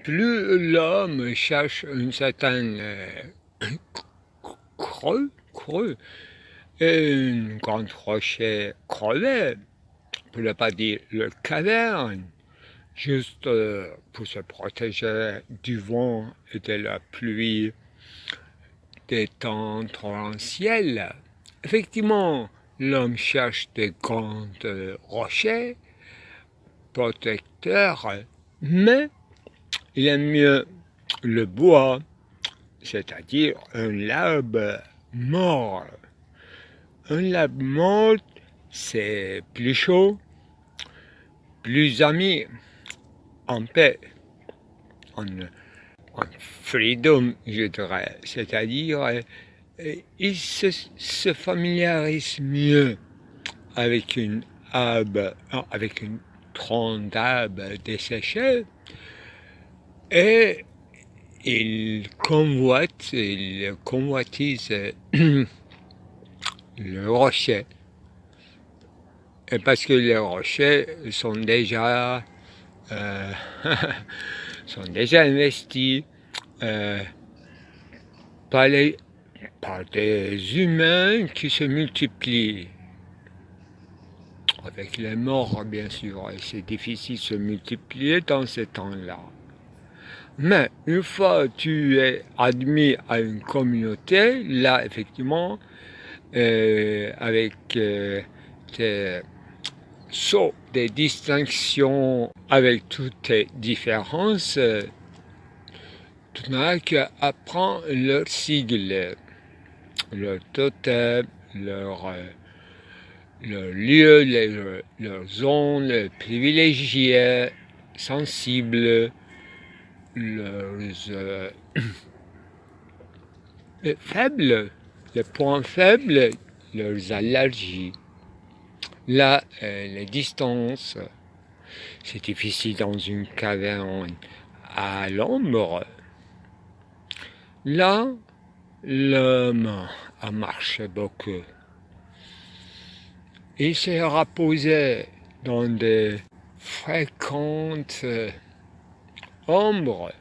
plus l'homme cherche un certain creux, une grande rocher crevée, pour ne pas dire le caverne, juste pour se protéger du vent et de la pluie, des temps torrentiels. Effectivement, l'homme cherche des grandes rochers protecteurs, mais il aime mieux le bois, c'est-à-dire un arbre mort. Un arbre mort, c'est plus chaud, plus ami, en paix, en freedom, je dirais. C'est-à-dire, il se familiarise mieux avec une tronc d'arbre desséché, et il convoitise le rocher. Et parce que les rochers sont déjà investis par des humains qui se multiplient. Avec les morts, bien sûr, et c'est difficile de se multiplier dans ces temps-là. Mais une fois que tu es admis à une communauté, là, effectivement, avec tes sauts, des distinctions, avec toutes tes différences, tu n'as qu'à apprendre leur sigle, leur totem, leur lieu, leur zone privilégiée, sensible, leurs faibles, les points faibles, leurs allergies. Là, les distances, c'est difficile dans une caverne à l'ombre. Là, l'homme a marché beaucoup. Il s'est reposé dans des fréquentes ombres.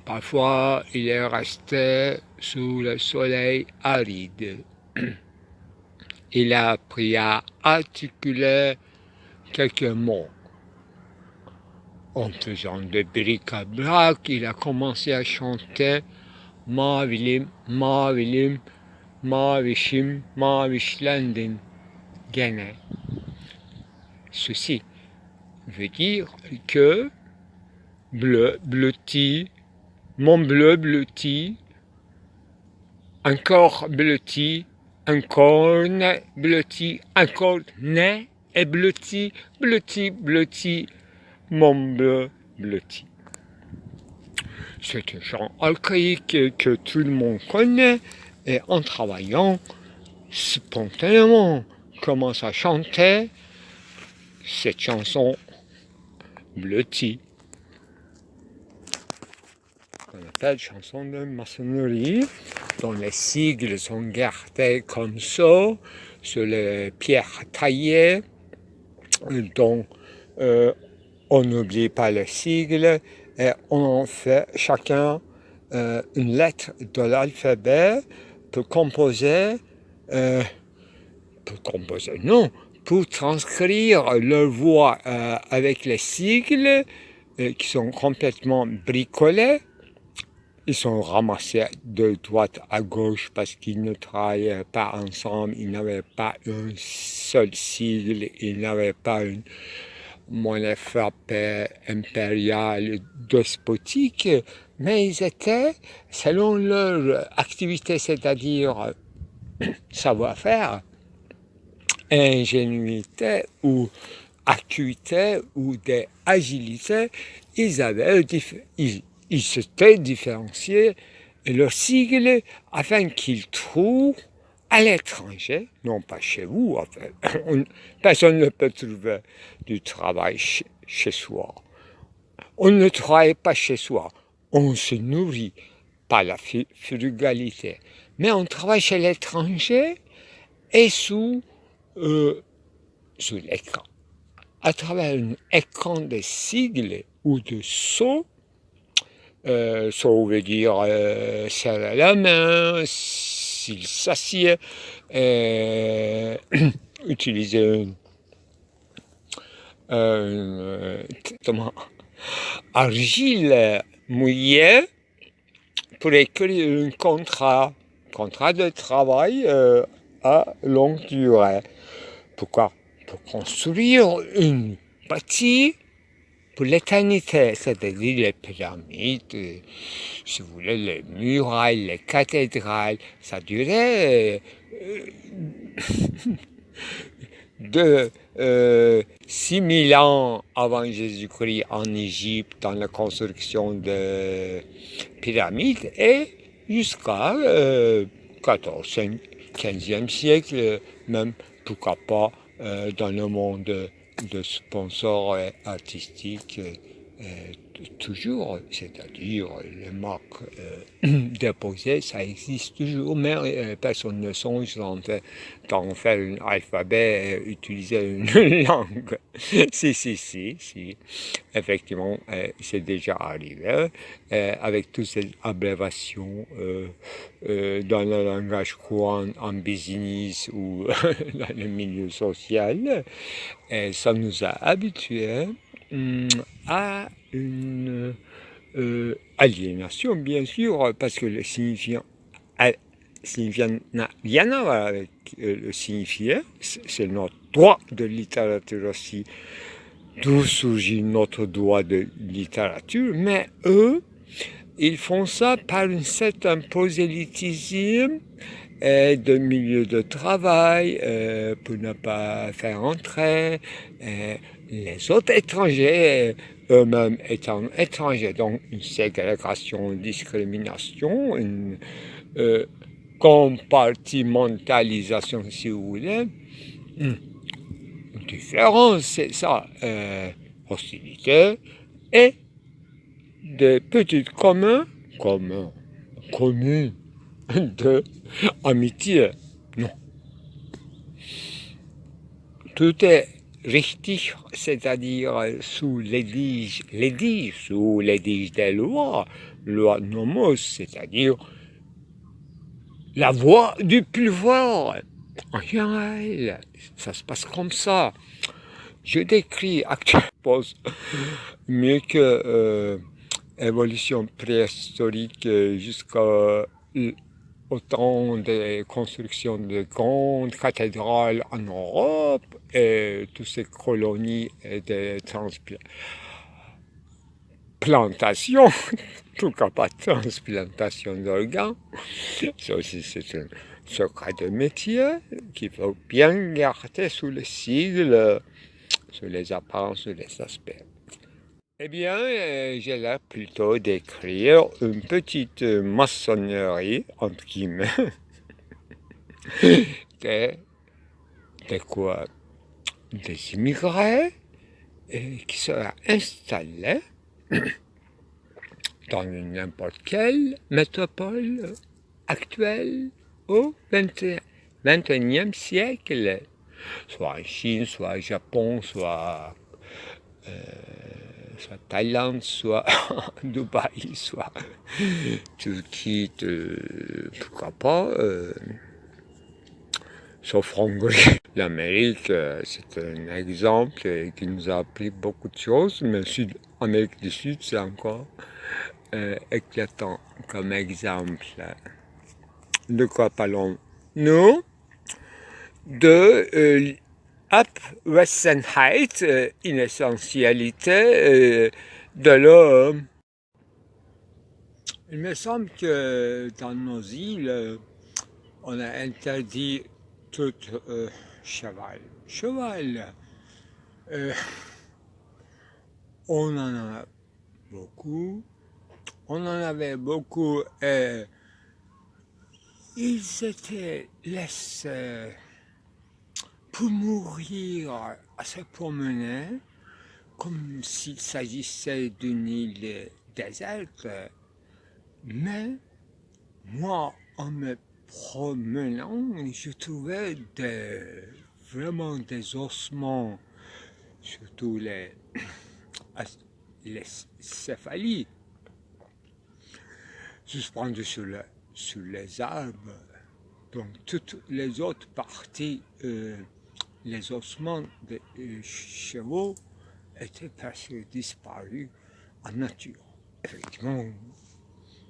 Parfois, il est resté sous le soleil aride. Il a appris à articuler quelques mots. En faisant des bric-à-brac, il a commencé à chanter Mavilim, Mavilim, Mavishim, Mavishlandin, Gene. Ceci veut dire que bleu, bleuti, mon bleu bleuti, encore bleuti, un corne bleuti, encore nez et bleuti, bleuti, bleuti, mon bleu bleuti. C'est un chant archaïque que tout le monde connaît, et en travaillant, spontanément, commence à chanter cette chanson bleutie, qu'on appelle chanson de maçonnerie, dont les sigles sont gardés comme ça, sur les pierres taillées, dont on n'oublie pas les sigles, et on en fait chacun une lettre de l'alphabet pour transcrire leur voix avec les sigles qui sont complètement bricolés. Ils sont ramassés de droite à gauche parce qu'ils ne travaillaient pas ensemble, ils n'avaient pas un seul sigle, ils n'avaient pas une monnaie frappée impériale despotique, mais ils étaient, selon leur activité, c'est-à-dire savoir-faire, ingénuité ou acuité ou des agilités, ils s'étaient différenciés leur sigle afin qu'ils trouvent à l'étranger, non pas chez vous, en fait. Personne ne peut trouver du travail chez soi. On ne travaille pas chez soi, on se nourrit par la frugalité, mais on travaille chez l'étranger et sous l'écran. à travers un écran de sigles ou de sceaux. Sceaux veut dire serrer la main, s'il s'assied, utiliser comment, argile mouillée pour écrire un contrat de travail à longue durée. Pourquoi? Pour construire une bâtisse pour l'éternité, c'est-à-dire les pyramides, si vous voulez, les murailles, les cathédrales, ça durait de 6000 ans avant Jésus-Christ en Égypte dans la construction de pyramides et jusqu'à 14, 15e siècle, même pourquoi pas dans le monde de sponsors artistiques toujours, c'est-à-dire les marques déposées, ça existe toujours, mais personne ne songe d'en faire un alphabet, utiliser une langue. Si, effectivement, c'est déjà arrivé, avec toutes ces abréviations dans le langage courant en business ou dans le milieu social, ça nous a habitués à une aliénation, bien sûr, parce que le signifiant n'a rien à voir avec le signifié, c'est notre droit de littérature aussi, d'où surgit notre droit de littérature, mais eux, ils font ça par un certain prosélytisme de milieu de travail pour ne pas faire entrer les autres étrangers, eux-mêmes étant étrangers. Donc une ségrégation, une discrimination, une compartimentalisation, si vous voulez. Une différence, c'est ça. Hostilité et des petits communs de amitié. Non. Tout est richtig, c'est-à-dire sous l'édige des lois, loi nomos, c'est-à-dire la voix du plus fort. En général, ça se passe comme ça. Je décris actuellement mieux que évolution préhistorique jusqu'à autant de constructions de grandes cathédrales en Europe et toutes ces colonies de transplantation, pourquoi pas transplantation d'organes. Ça aussi c'est un secret de métier qu'il faut bien garder sous le sigle, sur les apparences, sur les aspects. Eh bien, j'ai l'air plutôt d'écrire une petite maçonnerie, entre guillemets, de quoi? Des immigrés qui seraient installés dans n'importe quelle métropole actuelle au XXIe siècle, soit en Chine, soit au Japon, soit Thaïlande, soit Dubaï, soit Turquie, pourquoi pas, sauf Hongrie. L'Amérique, c'est un exemple qui nous a appris beaucoup de choses, mais Amérique du Sud, c'est encore éclatant comme exemple. De quoi parlons-nous? De Abwesenheit, une essentialité de l'homme. Il me semble que dans nos îles, on a interdit tout cheval. Cheval, on en a beaucoup. On en avait beaucoup. Ils étaient laissés pour mourir à se promener, comme s'il s'agissait d'une île déserte. Mais moi, en me promenant, je trouvais vraiment des ossements surtout les céphalies, suspendues sur les arbres. Donc toutes les autres parties, les ossements des chevaux étaient presque disparus en nature. Effectivement,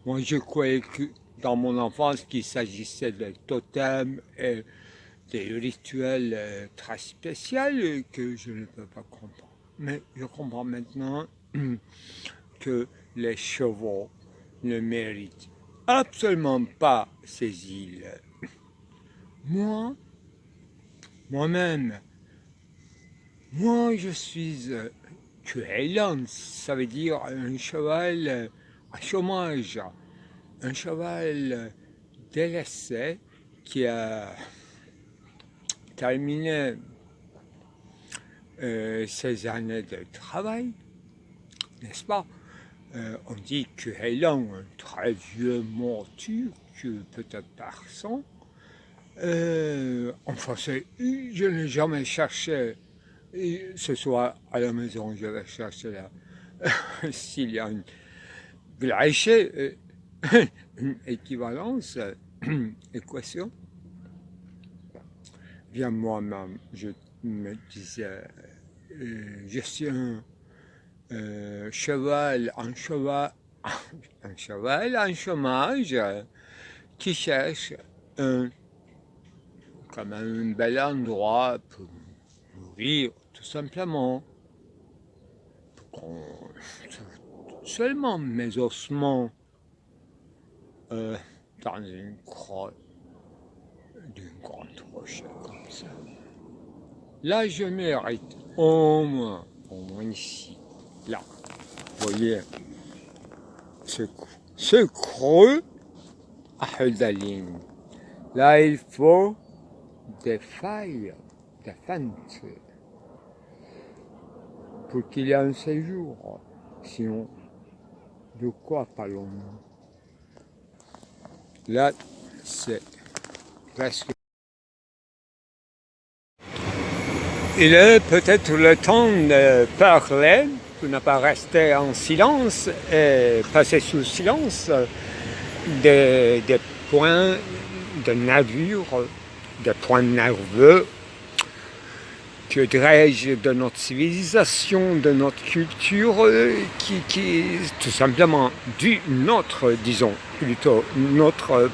moi je croyais que dans mon enfance qu'il s'agissait de totems et des rituels très spéciaux que je ne peux pas comprendre. Mais je comprends maintenant que les chevaux ne méritent absolument pas ces îles. Moi-même, je suis Cueillan, ça veut dire un cheval à chômage, un cheval délaissé qui a terminé ses années de travail, n'est-ce pas? On dit Cueillan, un très vieux mortu que peut-être personne. En français, je n'ai jamais cherché. Et ce soir, à la maison, je vais chercher là. S'il y a une gleiche, une équivalence, équation. Bien moi-même, je me disais, je suis un cheval en chômage qui cherche quand même un bel endroit pour mourir, tout simplement. Seulement mes ossements dans une croix d'une grande roche comme ça. Là, je mérite au moins ici, là. Vous voyez, ce creux à Hölderlin. Là, il faut des failles, des fentes, pour qu'il y ait un séjour. Sinon, de quoi parlons-nous? Là, c'est presque... Il est peut-être le temps de parler, pour ne pas rester en silence et passer sous silence des points de nature, des points nerveux, que dirais-je, de notre civilisation, de notre culture, qui tout simplement disons plutôt notre,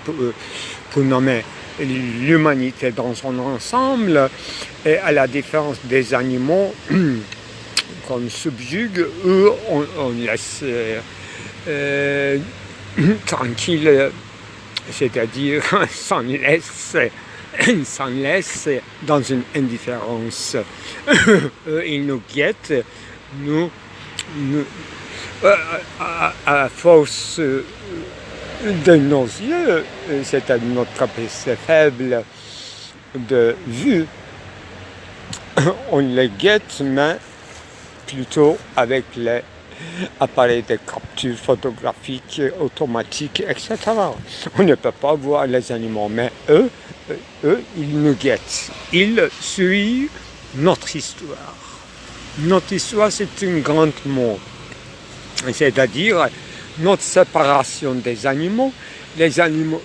pour nommer l'humanité dans son ensemble, et à la différence des animaux qu'on subjugue, eux on laisse tranquille, c'est-à-dire s'en laisse dans une indifférence. Ils nous guettent, à force de nos yeux, c'est-à-dire notre capacité faible de vue, on les guette, mais plutôt avec les appareils de capture photographique automatiques, etc. On ne peut pas voir les animaux, mais eux, ils nous guettent. Ils suivent notre histoire. Notre histoire, c'est une grande mot. C'est-à-dire notre séparation des animaux. Les animaux,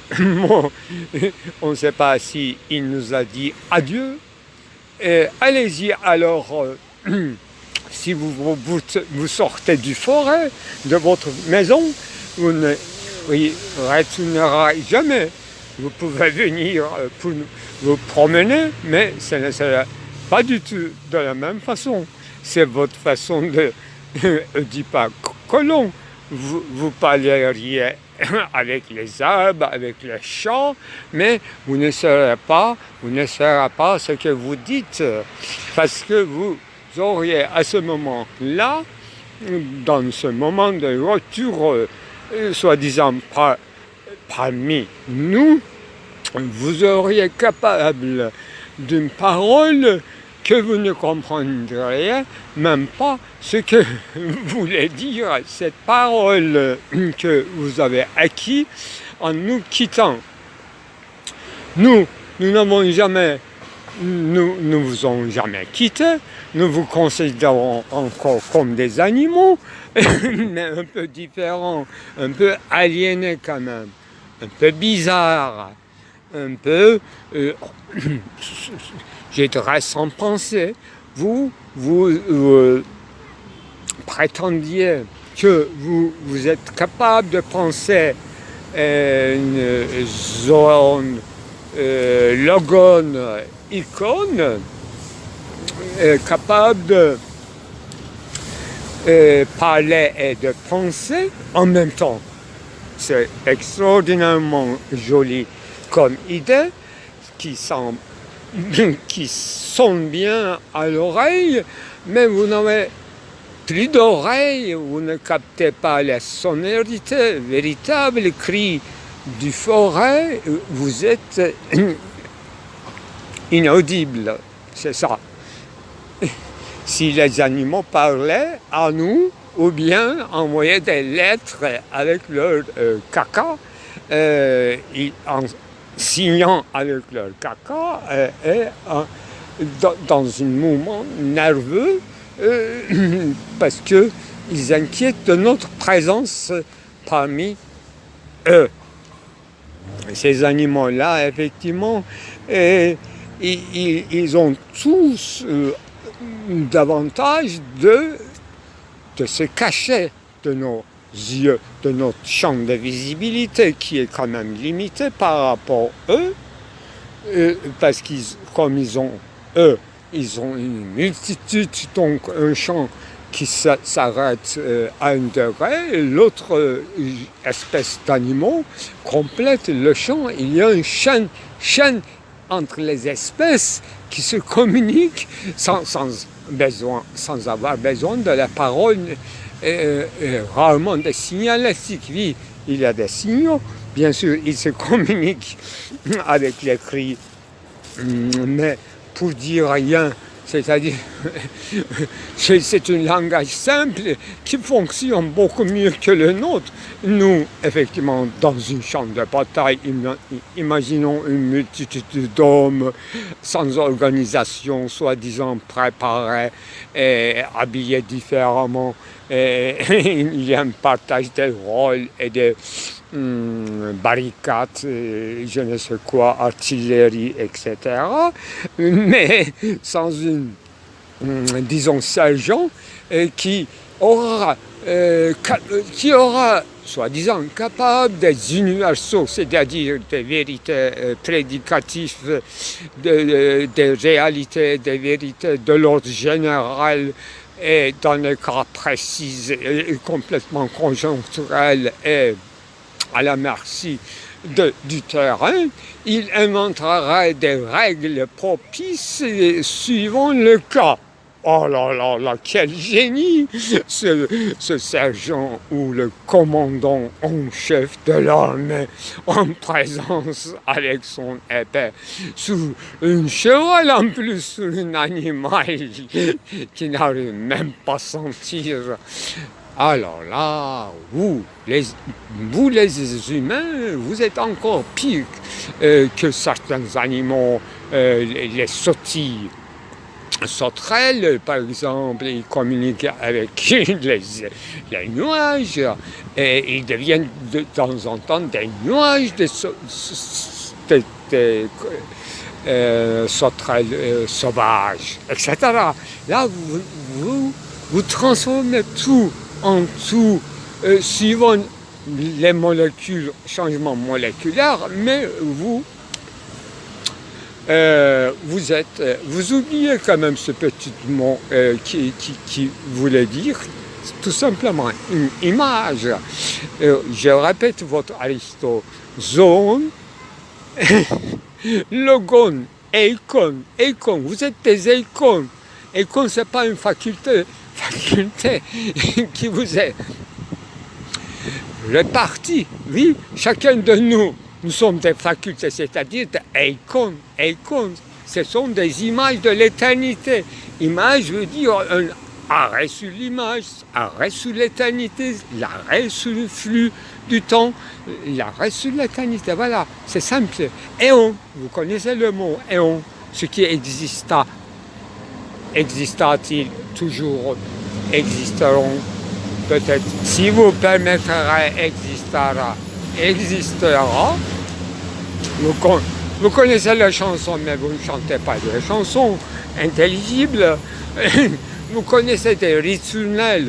on ne sait pas si il nous a dit adieu. Et allez-y alors, si vous sortez du forêt, de votre maison, vous ne retournerez jamais. Vous pouvez venir pour vous promener, mais ce ne sera pas du tout de la même façon. C'est votre façon de, je dis pas colon, vous parleriez avec les arbres, avec les champs, mais vous ne saurez pas ce que vous dites, parce que vous auriez à ce moment-là, dans ce moment de retour, soi-disant parmi nous, vous auriez capable d'une parole que vous ne comprendriez même pas ce que voulait dire cette parole que vous avez acquis en nous quittant. Nous n'avons jamais nous ne vous avons jamais quitté, nous vous considérons encore comme des animaux, mais un peu différents, un peu aliénés quand même, un peu bizarres, un peu, je dirais sans pensée. Vous prétendiez que vous êtes capable de penser une zone logone, icône, capable de parler et de penser en même temps. C'est extraordinairement joli comme idée qui sonne bien à l'oreille, mais vous n'avez plus d'oreilles, vous ne captez pas la sonorité, véritable cri du forêt, vous êtes inaudible, c'est ça. Si les animaux parlaient à nous, ou bien envoyaient des lettres avec leur caca, en signant avec leur caca, et dans un mouvement nerveux, parce qu'ils inquiètent de notre présence parmi eux. Ces animaux-là, effectivement, ils ont tous davantage de se cacher de nos yeux, de notre champ de visibilité qui est quand même limité par rapport à eux, parce comme ils ont une multitude, donc un champ qui s'arrête à 1 degré, l'autre espèce d'animaux complète le champ. Il y a une chaîne entre les espèces qui se communiquent sans avoir besoin de la parole, rarement des signalistiques. Oui, il y a des signaux, bien sûr, ils se communiquent avec les cris, mais pour dire rien, c'est-à-dire c'est un langage simple qui fonctionne beaucoup mieux que le nôtre. Nous, effectivement, dans une chambre de bataille, imaginons une multitude d'hommes sans organisation, soi-disant préparés et habillés différemment. Et il y a un partage des rôles et des barricades, je ne sais quoi, artillerie, etc. Mais sans disons, sergent qui aura, soi-disant, capable des universaux, c'est-à-dire des vérités prédicatives, des réalités, des vérités de l'ordre général, et dans les cas précis, complètement conjoncturels et à la merci du terrain, il inventera des règles propices suivant le cas. Oh là là là, quel génie, ce sergent ou le commandant en chef de l'armée en présence avec son épée sous une cheval en plus, sur un animal qui n'arrive même pas à sentir. Alors là, vous les humains, vous êtes encore pire que certains animaux, les sauterelles, par exemple, ils communiquent avec les nuages, et ils deviennent de temps en temps des nuages de sauterelles sauvages, etc. Là, vous transformez tout en tout, suivant les molécules, changements moléculaires, mais vous oubliez quand même ce petit mot qui voulait dire tout simplement une image. Je répète votre Aristote, zone, logone, icône, vous êtes des icônes. Icône, ce n'est pas une faculté qui vous est répartie. Oui, chacun de nous sommes des facultés, c'est-à-dire des icônes. Icônes, ce sont des images de l'éternité. Image veut dire un arrêt sur l'image, arrêt sur l'éternité, l'arrêt sur le flux du temps, l'arrêt sur l'éternité. Voilà, c'est simple. Éon, vous connaissez le mot éon. Ce qui existera-t-il toujours, existeront peut-être. Si vous permettrez, existera. Vous connaissez la chanson, mais vous ne chantez pas des chansons intelligibles. Vous connaissez des rituels,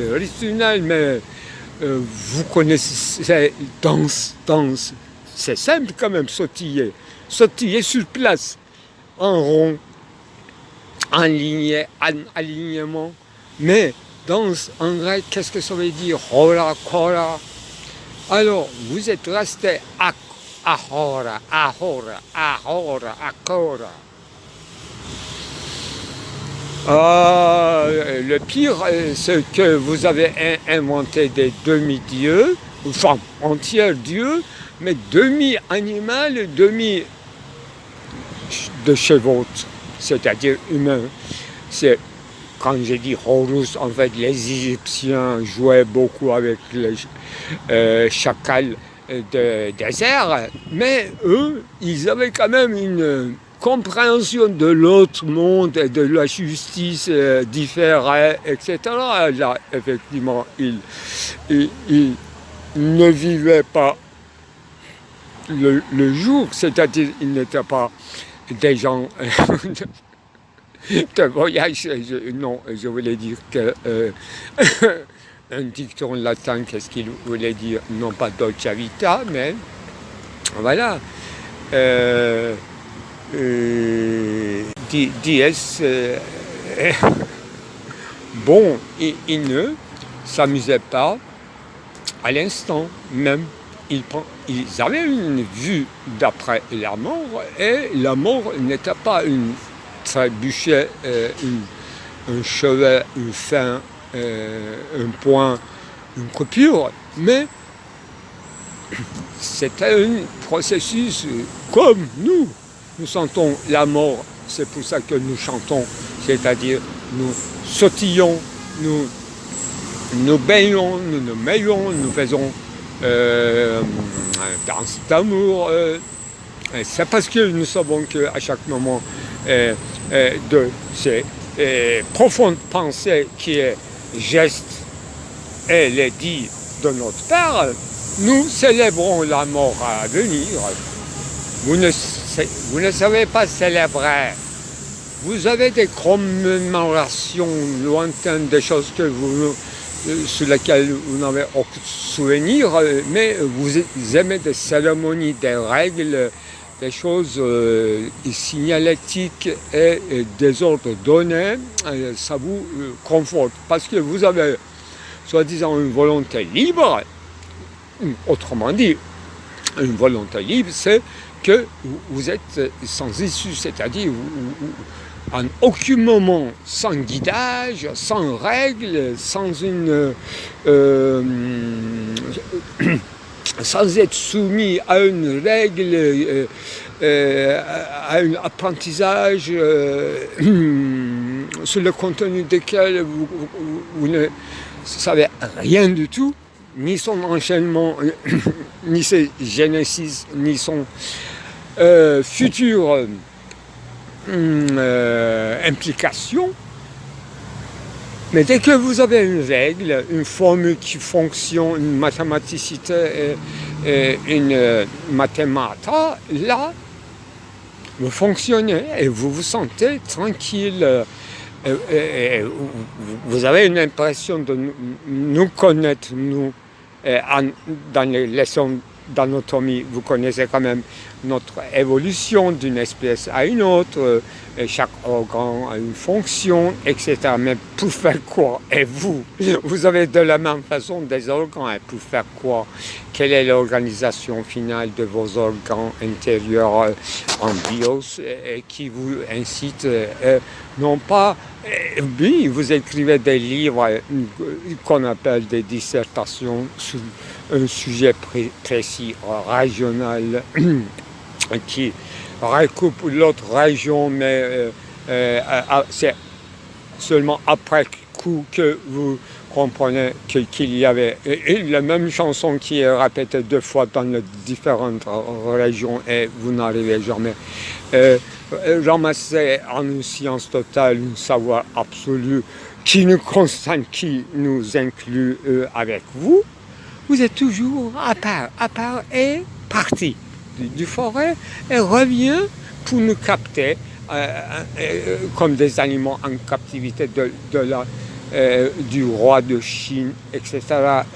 mais vous connaissez danse. C'est simple quand même, sautiller sur place, en rond, alignement. Mais danse en grec, qu'est-ce que ça veut dire? Hora, kora. Alors, vous êtes resté ahora. Le pire, c'est que vous avez inventé des demi-dieux, enfin, entiers dieux, mais demi-animal, demi de chevaux, c'est-à-dire humain. C'est, quand j'ai dit Horus, en fait, les Égyptiens jouaient beaucoup avec les chacals de désert, mais eux, ils avaient quand même une compréhension de l'autre monde et de la justice différée, etc. Là, effectivement, ils ne vivaient pas le jour, c'est-à-dire ils n'étaient pas des gens de voyage. Je voulais dire que un dicton latin, qu'est-ce qu'il voulait dire? Non pas dolce vita, mais voilà. Dies, bon, il ne s'amusait pas à l'instant même. Ils avaient une vue d'après la mort, et la mort n'était pas une trébuchet, un chevet, une fin, un point, une coupure, mais c'était un processus comme nous. Nous sentons la mort, c'est pour ça que nous chantons, c'est-à-dire nous sautillons, nous baignons, nous nous mêlons, nous faisons danse d'amour. C'est parce que nous savons qu'à chaque moment de ces profondes pensées qui est geste et les dits de notre Père, nous célébrons la mort à venir. Vous ne savez pas célébrer. Vous avez des commémorations lointaines, des choses sur lesquelles vous n'avez aucun souvenir, mais vous aimez des cérémonies, des règles, des choses signalétiques et des ordres donnés. Ça vous conforte parce que vous avez, soi-disant, une volonté libre. Autrement dit, une volonté libre, c'est que vous êtes sans issue, c'est-à-dire en aucun moment sans guidage, sans règles, sans sans être soumis à une règle, à un apprentissage sur le contenu desquels vous ne savez rien du tout, ni son enchaînement, ni ses génésis, ni son futur implication. Mais dès que vous avez une règle, une formule qui fonctionne, une mathématicité et une mathemata, là, vous fonctionnez et vous vous sentez tranquille. Vous avez une impression de nous connaître, nous, dans les leçons d'anatomie, vous connaissez quand même notre évolution d'une espèce à une autre, chaque organe a une fonction, etc. Mais pour faire quoi? Et vous avez de la même façon des organes, et pour faire quoi? Quelle est l'organisation finale de vos organes intérieurs en bios qui vous incite, non pas, oui, vous écrivez des livres qu'on appelle des dissertations sur un sujet précis, régional, qui recoupe l'autre région, mais c'est seulement après coup que vous comprenez qu'il y avait la même chanson qui est répétée 2 fois dans les différentes régions et vous n'arrivez jamais. Ramasser en une science totale, un savoir absolu qui nous concerne, qui nous inclut avec vous, vous êtes toujours à part et parti du forêt et revient pour nous capter comme des animaux en captivité du roi de Chine, etc.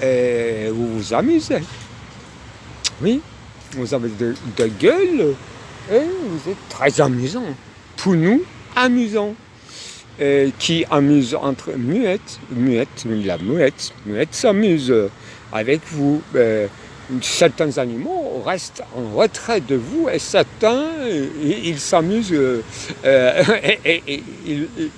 Et vous vous amusez. Oui, vous avez de gueule et vous êtes très amusant. Pour nous, amusant. Qui amuse entre muettes, la muette s'amuse avec vous. Certains animaux restent en retrait de vous et certains, ils s'amusent et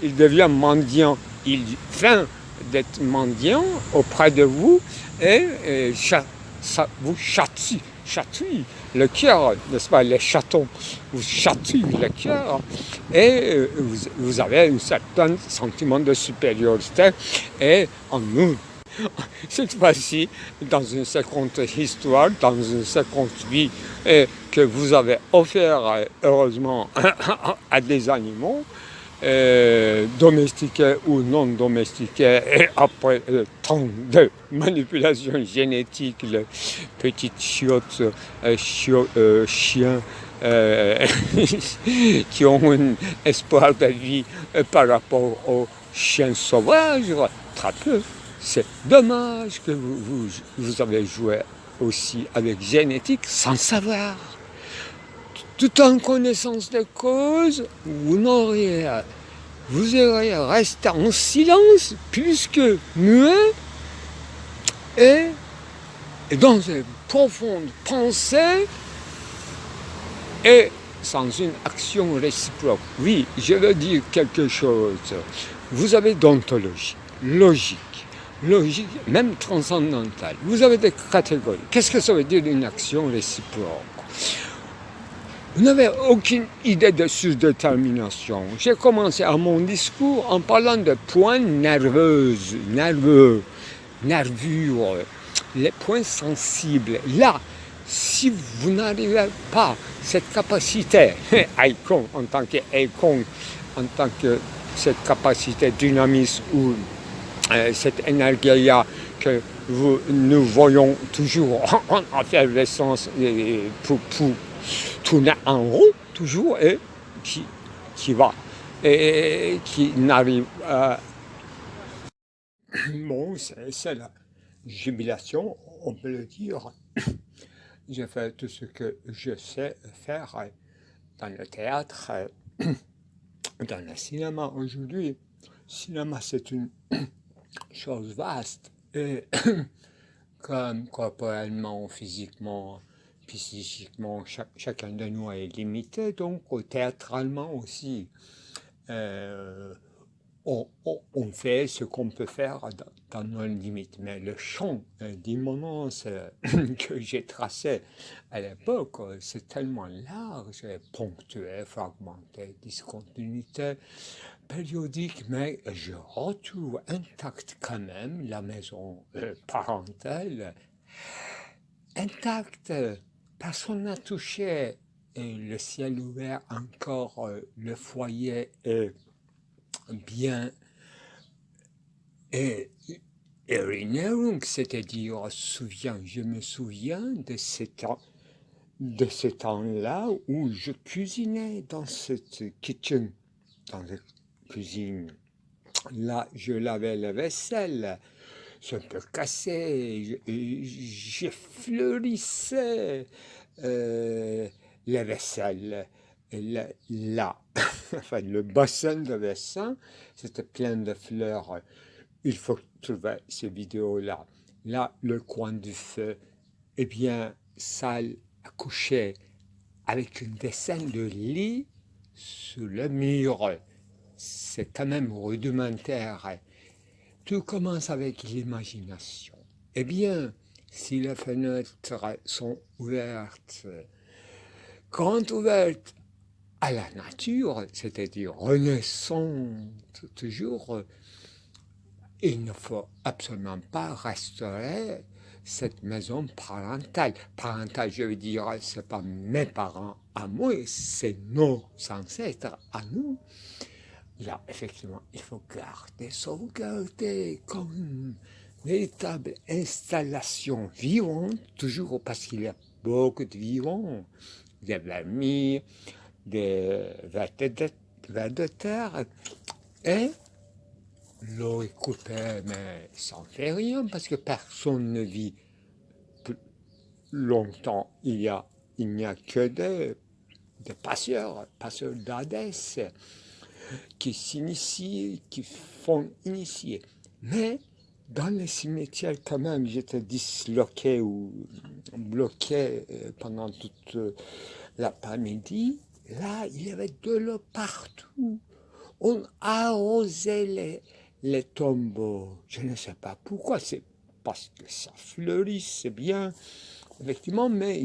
ils deviennent mendiants. Ils viennent d'être mendiants auprès de vous et ça vous chatouille le cœur, n'est-ce pas, les chatons vous chatouillent le cœur et vous avez un certain sentiment de supériorité et en nous. Cette fois-ci, dans une seconde histoire, dans une seconde vie que vous avez offert heureusement à des animaux, domestiqués ou non domestiqués, et après tant de manipulations génétiques, les petites chiottes, chiens, qui ont un espoir de vie par rapport aux chiens sauvages, très peu. C'est dommage que vous avez joué aussi avec génétique sans savoir. Tout en connaissance de cause, vous auriez resté en silence, plus que muet, et dans une profonde pensée, et sans une action réciproque. Oui, je veux dire quelque chose. Vous avez d'ontologie, logique, même transcendantale. Vous avez des catégories. Qu'est-ce que ça veut dire une action réciproque? Vous n'avez aucune idée de surdétermination. J'ai commencé à mon discours en parlant de points nerveux, nervures, les points sensibles. Là, si vous n'arrivez pas cette capacité, Aikon, en tant qu'Aikon, en tant que cette capacité dynamisme ou cette énergie-là que nous voyons toujours en effervescence pour tourner en rond, toujours, et qui va, et qui n'arrive à... Bon, c'est la jubilation, on peut le dire. J'ai fait tout ce que je sais faire dans le théâtre, dans le cinéma aujourd'hui. Le cinéma, c'est une chose vaste, et comme corporellement, physiquement, psychiquement, chacun de nous est limité, donc théâtralement aussi. On fait ce qu'on peut faire dans nos limites. Mais le champ d'immanence que j'ai tracé à l'époque, c'est tellement large, ponctué, fragmenté, discontinuité, périodique, mais je retrouve intacte quand même la maison parentale, intacte. Personne n'a touché le ciel ouvert encore, le foyer est bien Erinnerung, c'est-à-dire je me souviens de ce temps-là où je cuisinais dans cette kitchen, dans la cuisine. Là, je lavais la vaisselle, c'est un peu cassé, j'effleurissais la vaisselle. Là, enfin, le bassin de vaisselle, c'était plein de fleurs. Il faut trouver ces vidéos-là. Là, le coin du feu, eh bien, salle à coucher, avec une dessin de lit sur le mur. C'est quand même rudimentaire. Tout commence avec l'imagination. Eh bien, si les fenêtres sont ouvertes, grandes ouvertes à la nature, c'est-à-dire renaissante toujours, il ne faut absolument pas restaurer cette maison parentale. Parentale, je veux dire, c'est pas mes parents à moi, c'est nos ancêtres à nous. Là, effectivement, il faut garder, sauvegarder comme une véritable installation vivante, toujours parce qu'il y a beaucoup de vivants, des vermines, des vers de terre, et l'eau est coupée, mais ça ne fait rien, parce que personne ne vit plus longtemps. Il n'y a que des passeurs d'Hadès, qui s'initient, qui font initier. Mais dans les cimetières, quand même, j'étais disloqué ou bloqué pendant toute l'après-midi. Là, il y avait de l'eau partout. On arrosait les tombeaux. Je ne sais pas pourquoi. C'est parce que ça fleurit, c'est bien, effectivement, mais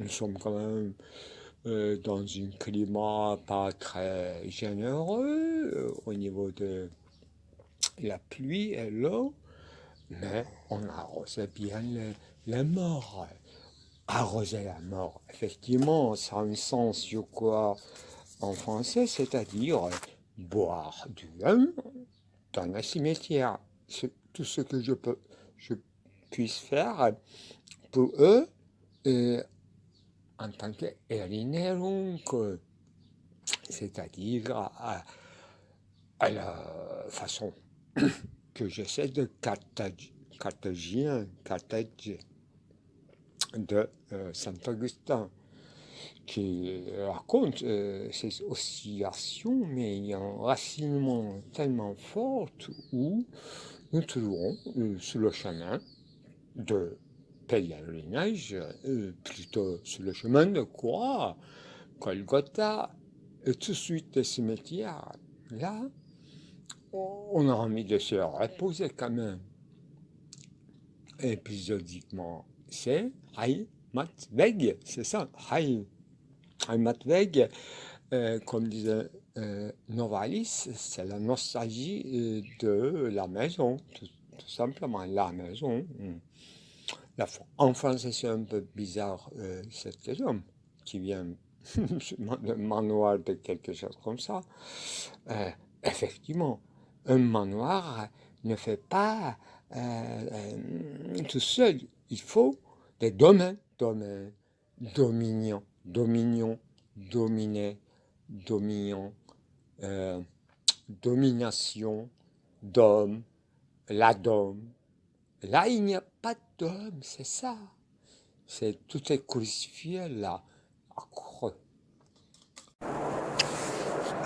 nous sommes quand même dans un climat pas très généreux au niveau de la pluie et l'eau, mais on arrosait bien les morts. Arroser la mort, effectivement, ça a un sens, je crois, en français, c'est-à-dire boire du vin dans un cimetière. C'est tout ce que je puisse faire pour eux, en tant qu'Erinnerung, c'est-à-dire à la façon que j'essaie de carthagien de Saint-Augustin, qui raconte ces oscillations, mais il y a un racinement tellement fort où nous trouvons sur le chemin de pèlerinage, plutôt sur le chemin de croix, Golgotha, et tout de suite des cimetières. Là, on a envie de se reposer quand même. Épisodiquement, c'est Heimatweg, c'est ça, Heimatweg, comme disait Novalis, c'est la nostalgie de la maison, tout simplement, la maison. En français, c'est un peu bizarre, cet homme qui vient le manoir de quelque chose comme ça. Effectivement, un manoir ne fait pas tout seul. Il faut des domaines, dominion, dominer, dominion, domination, dôme, la dôme. Là, il n'y a pas de dôme, c'est ça. Tout est crucifié là, à creux.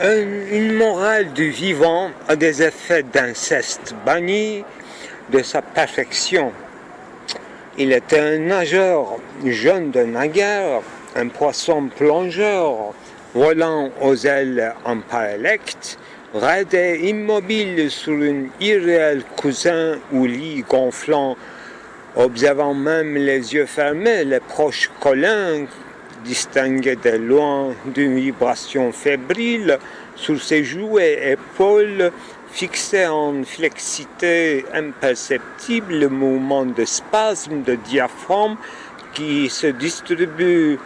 Une morale du vivant a des effets d'inceste bannis de sa perfection. Il était un nageur jeune de naguère, un poisson plongeur, volant aux ailes en paralecte, raide et immobile sur un irréel cousin ou lit gonflant, observant même les yeux fermés les proches collins, distingués de loin d'une vibration fébrile sur ses joues et épaules, fixé en flexité imperceptible, le mouvement de spasme de diaphragme qui se distribue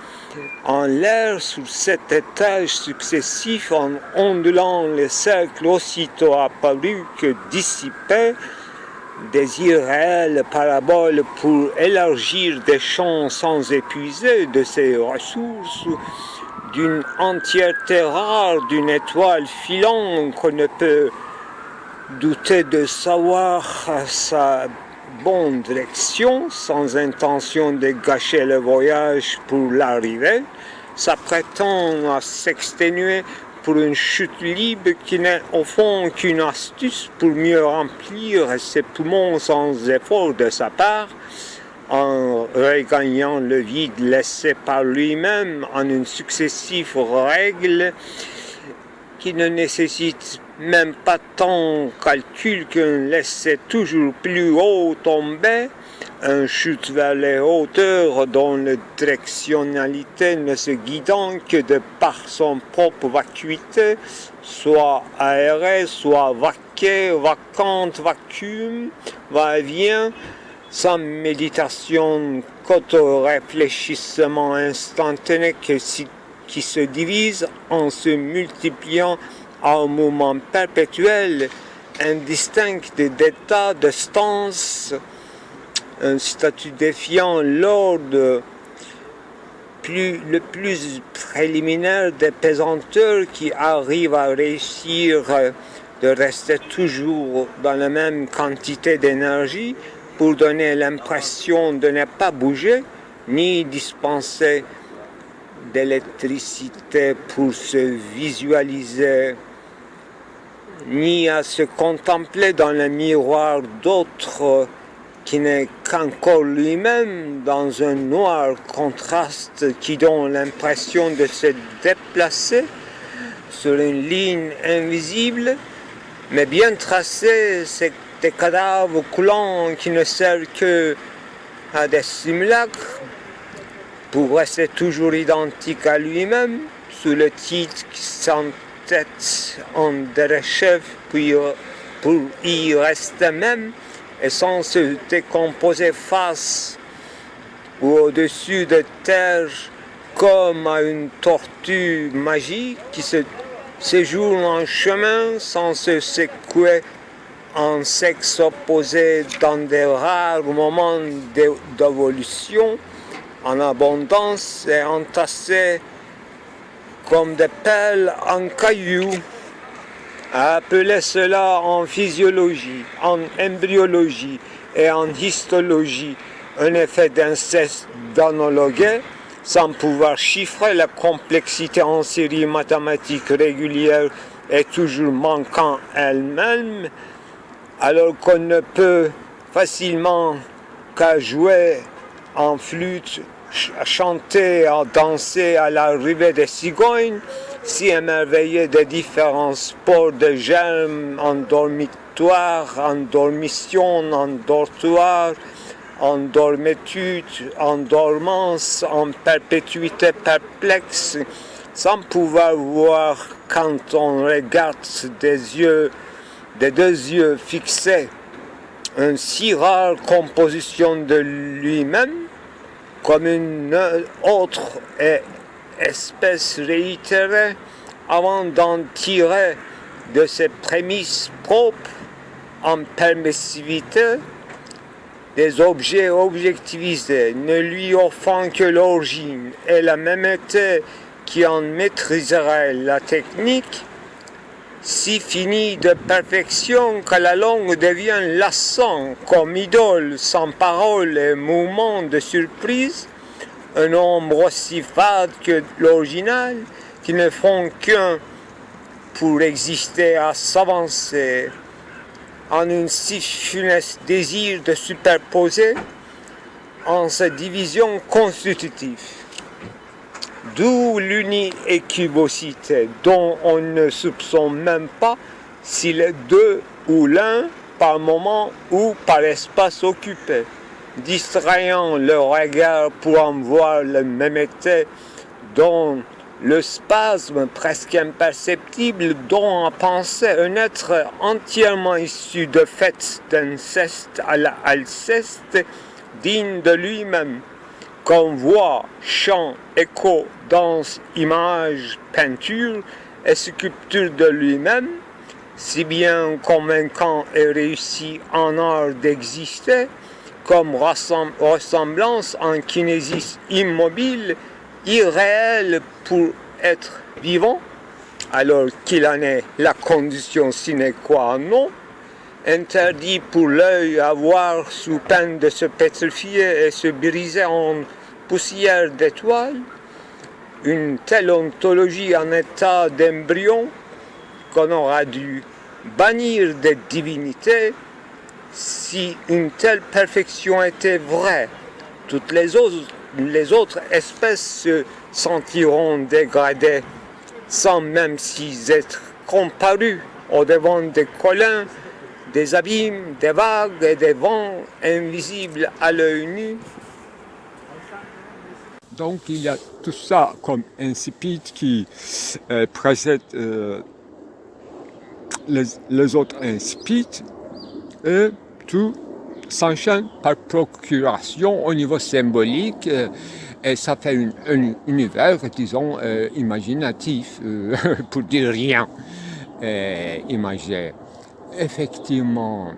en l'air sur 7 étages successifs en ondulant les cercles aussitôt apparus que dissipés, des irréelles paraboles pour élargir des champs sans épuiser de ses ressources, d'une entièreté rare, d'une étoile filante qu'on ne peut douter de savoir sa bonne direction, sans intention de gâcher le voyage pour l'arrivée, s'apprêtant à s'exténuer pour une chute libre qui n'est au fond qu'une astuce pour mieux remplir ses poumons sans effort de sa part, en regagnant le vide laissé par lui-même en une successive règle qui ne nécessite même pas tant calcul qu'un laisser toujours plus haut tomber, un chute vers les hauteurs dont la directionnalité ne se guidant que de par son propre vacuité, soit aérée, soit bloquée, vacante, vacuum, va-et-vient, sans méditation qu'auto-réfléchissement instantané qui se divise en se multipliant à un mouvement perpétuel, indistinct d'état, de stance, un statut défiant l'ordre le plus préliminaire des pesanteurs qui arrivent à réussir de rester toujours dans la même quantité d'énergie pour donner l'impression de ne pas bouger, ni dispenser d'électricité pour se visualiser, ni à se contempler dans le miroir d'autres qui n'est qu'encore lui-même dans un noir contraste qui donne l'impression de se déplacer sur une ligne invisible, mais bien tracée. C'est des cadavres coulants qui ne servent que à des simulacres pour rester toujours identique à lui-même, sous le titre qui s'entête en derechef pour y rester même, et sans se décomposer face ou au-dessus de terre comme à une tortue magique qui se séjourne en chemin sans se secouer en sexe opposé dans des rares moments d'évolution, en abondance et entassés comme des perles en cailloux. À appeler cela en physiologie, en embryologie et en histologie un effet d'inceste d'analogué, sans pouvoir chiffrer la complexité en série mathématique régulière et toujours manquant elle-même, alors qu'on ne peut facilement qu'à jouer en flûte, à chanter, à danser à l'arrivée des cigognes, si émerveillé des différents sports de germes en dormitoire, en dormition, en dortoir, en dormitude, en dormance, en perpétuité perplexe, sans pouvoir voir quand on regarde des deux yeux fixés, une si rare composition de lui-même, comme une autre espèce réitérée, avant d'en tirer de ses prémices propres en permissivité des objets objectivisés, ne lui offrant que l'origine et la mêmeté qui en maîtriserait la technique, si finie de perfection que la langue devient lassant comme idole sans parole et mouvement de surprise, un ombre aussi fade que l'original, qui ne font qu'un pour exister à s'avancer, en un si funeste désir de superposer en sa division constitutive. D'où l'uniequivocité dont on ne soupçonne même pas s'il est deux ou l'un par moment ou par espace occupé, distrayant le regard pour en voir la mêmeté dont le spasme presque imperceptible dont à penser un être entièrement issu de fait d'inceste à l'alceste digne de lui-même, comme voix, chant, écho, danse, image, peinture et sculpture de lui-même, si bien convaincant et réussi en art d'exister, comme ressemblance en kinésis immobile, irréel pour être vivant, alors qu'il en est la condition sine qua non, interdit pour l'œil à voir sous peine de se pétrifier et se briser en poussière d'étoiles, une telle ontologie en état d'embryon qu'on aura dû bannir des divinités si une telle perfection était vraie. Toutes les autres espèces se sentiront dégradées sans même s'y être comparues au devant des collins, des abîmes, des vagues et des vents invisibles à l'œil nu. Donc il y a tout ça comme insipide qui précède les autres insipides, et tout s'enchaîne par procuration au niveau symbolique, et ça fait un univers, disons, imaginatif, pour dire rien, imagé. Effectivement,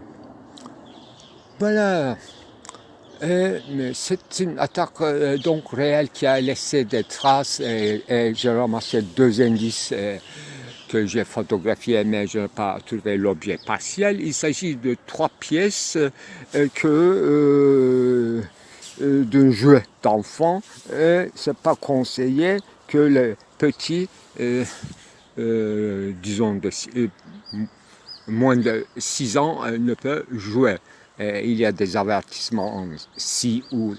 voilà. C'est une attaque donc réelle qui a laissé des traces, et j'ai ramassé 2 indices que j'ai photographiés, mais je n'ai pas trouvé l'objet partiel. Il s'agit de 3 pièces d'un jouet d'enfant. C'est pas conseillé que les petits, disons, moins de 6 ans ne peuvent jouer. Il y a des avertissements en 6 ou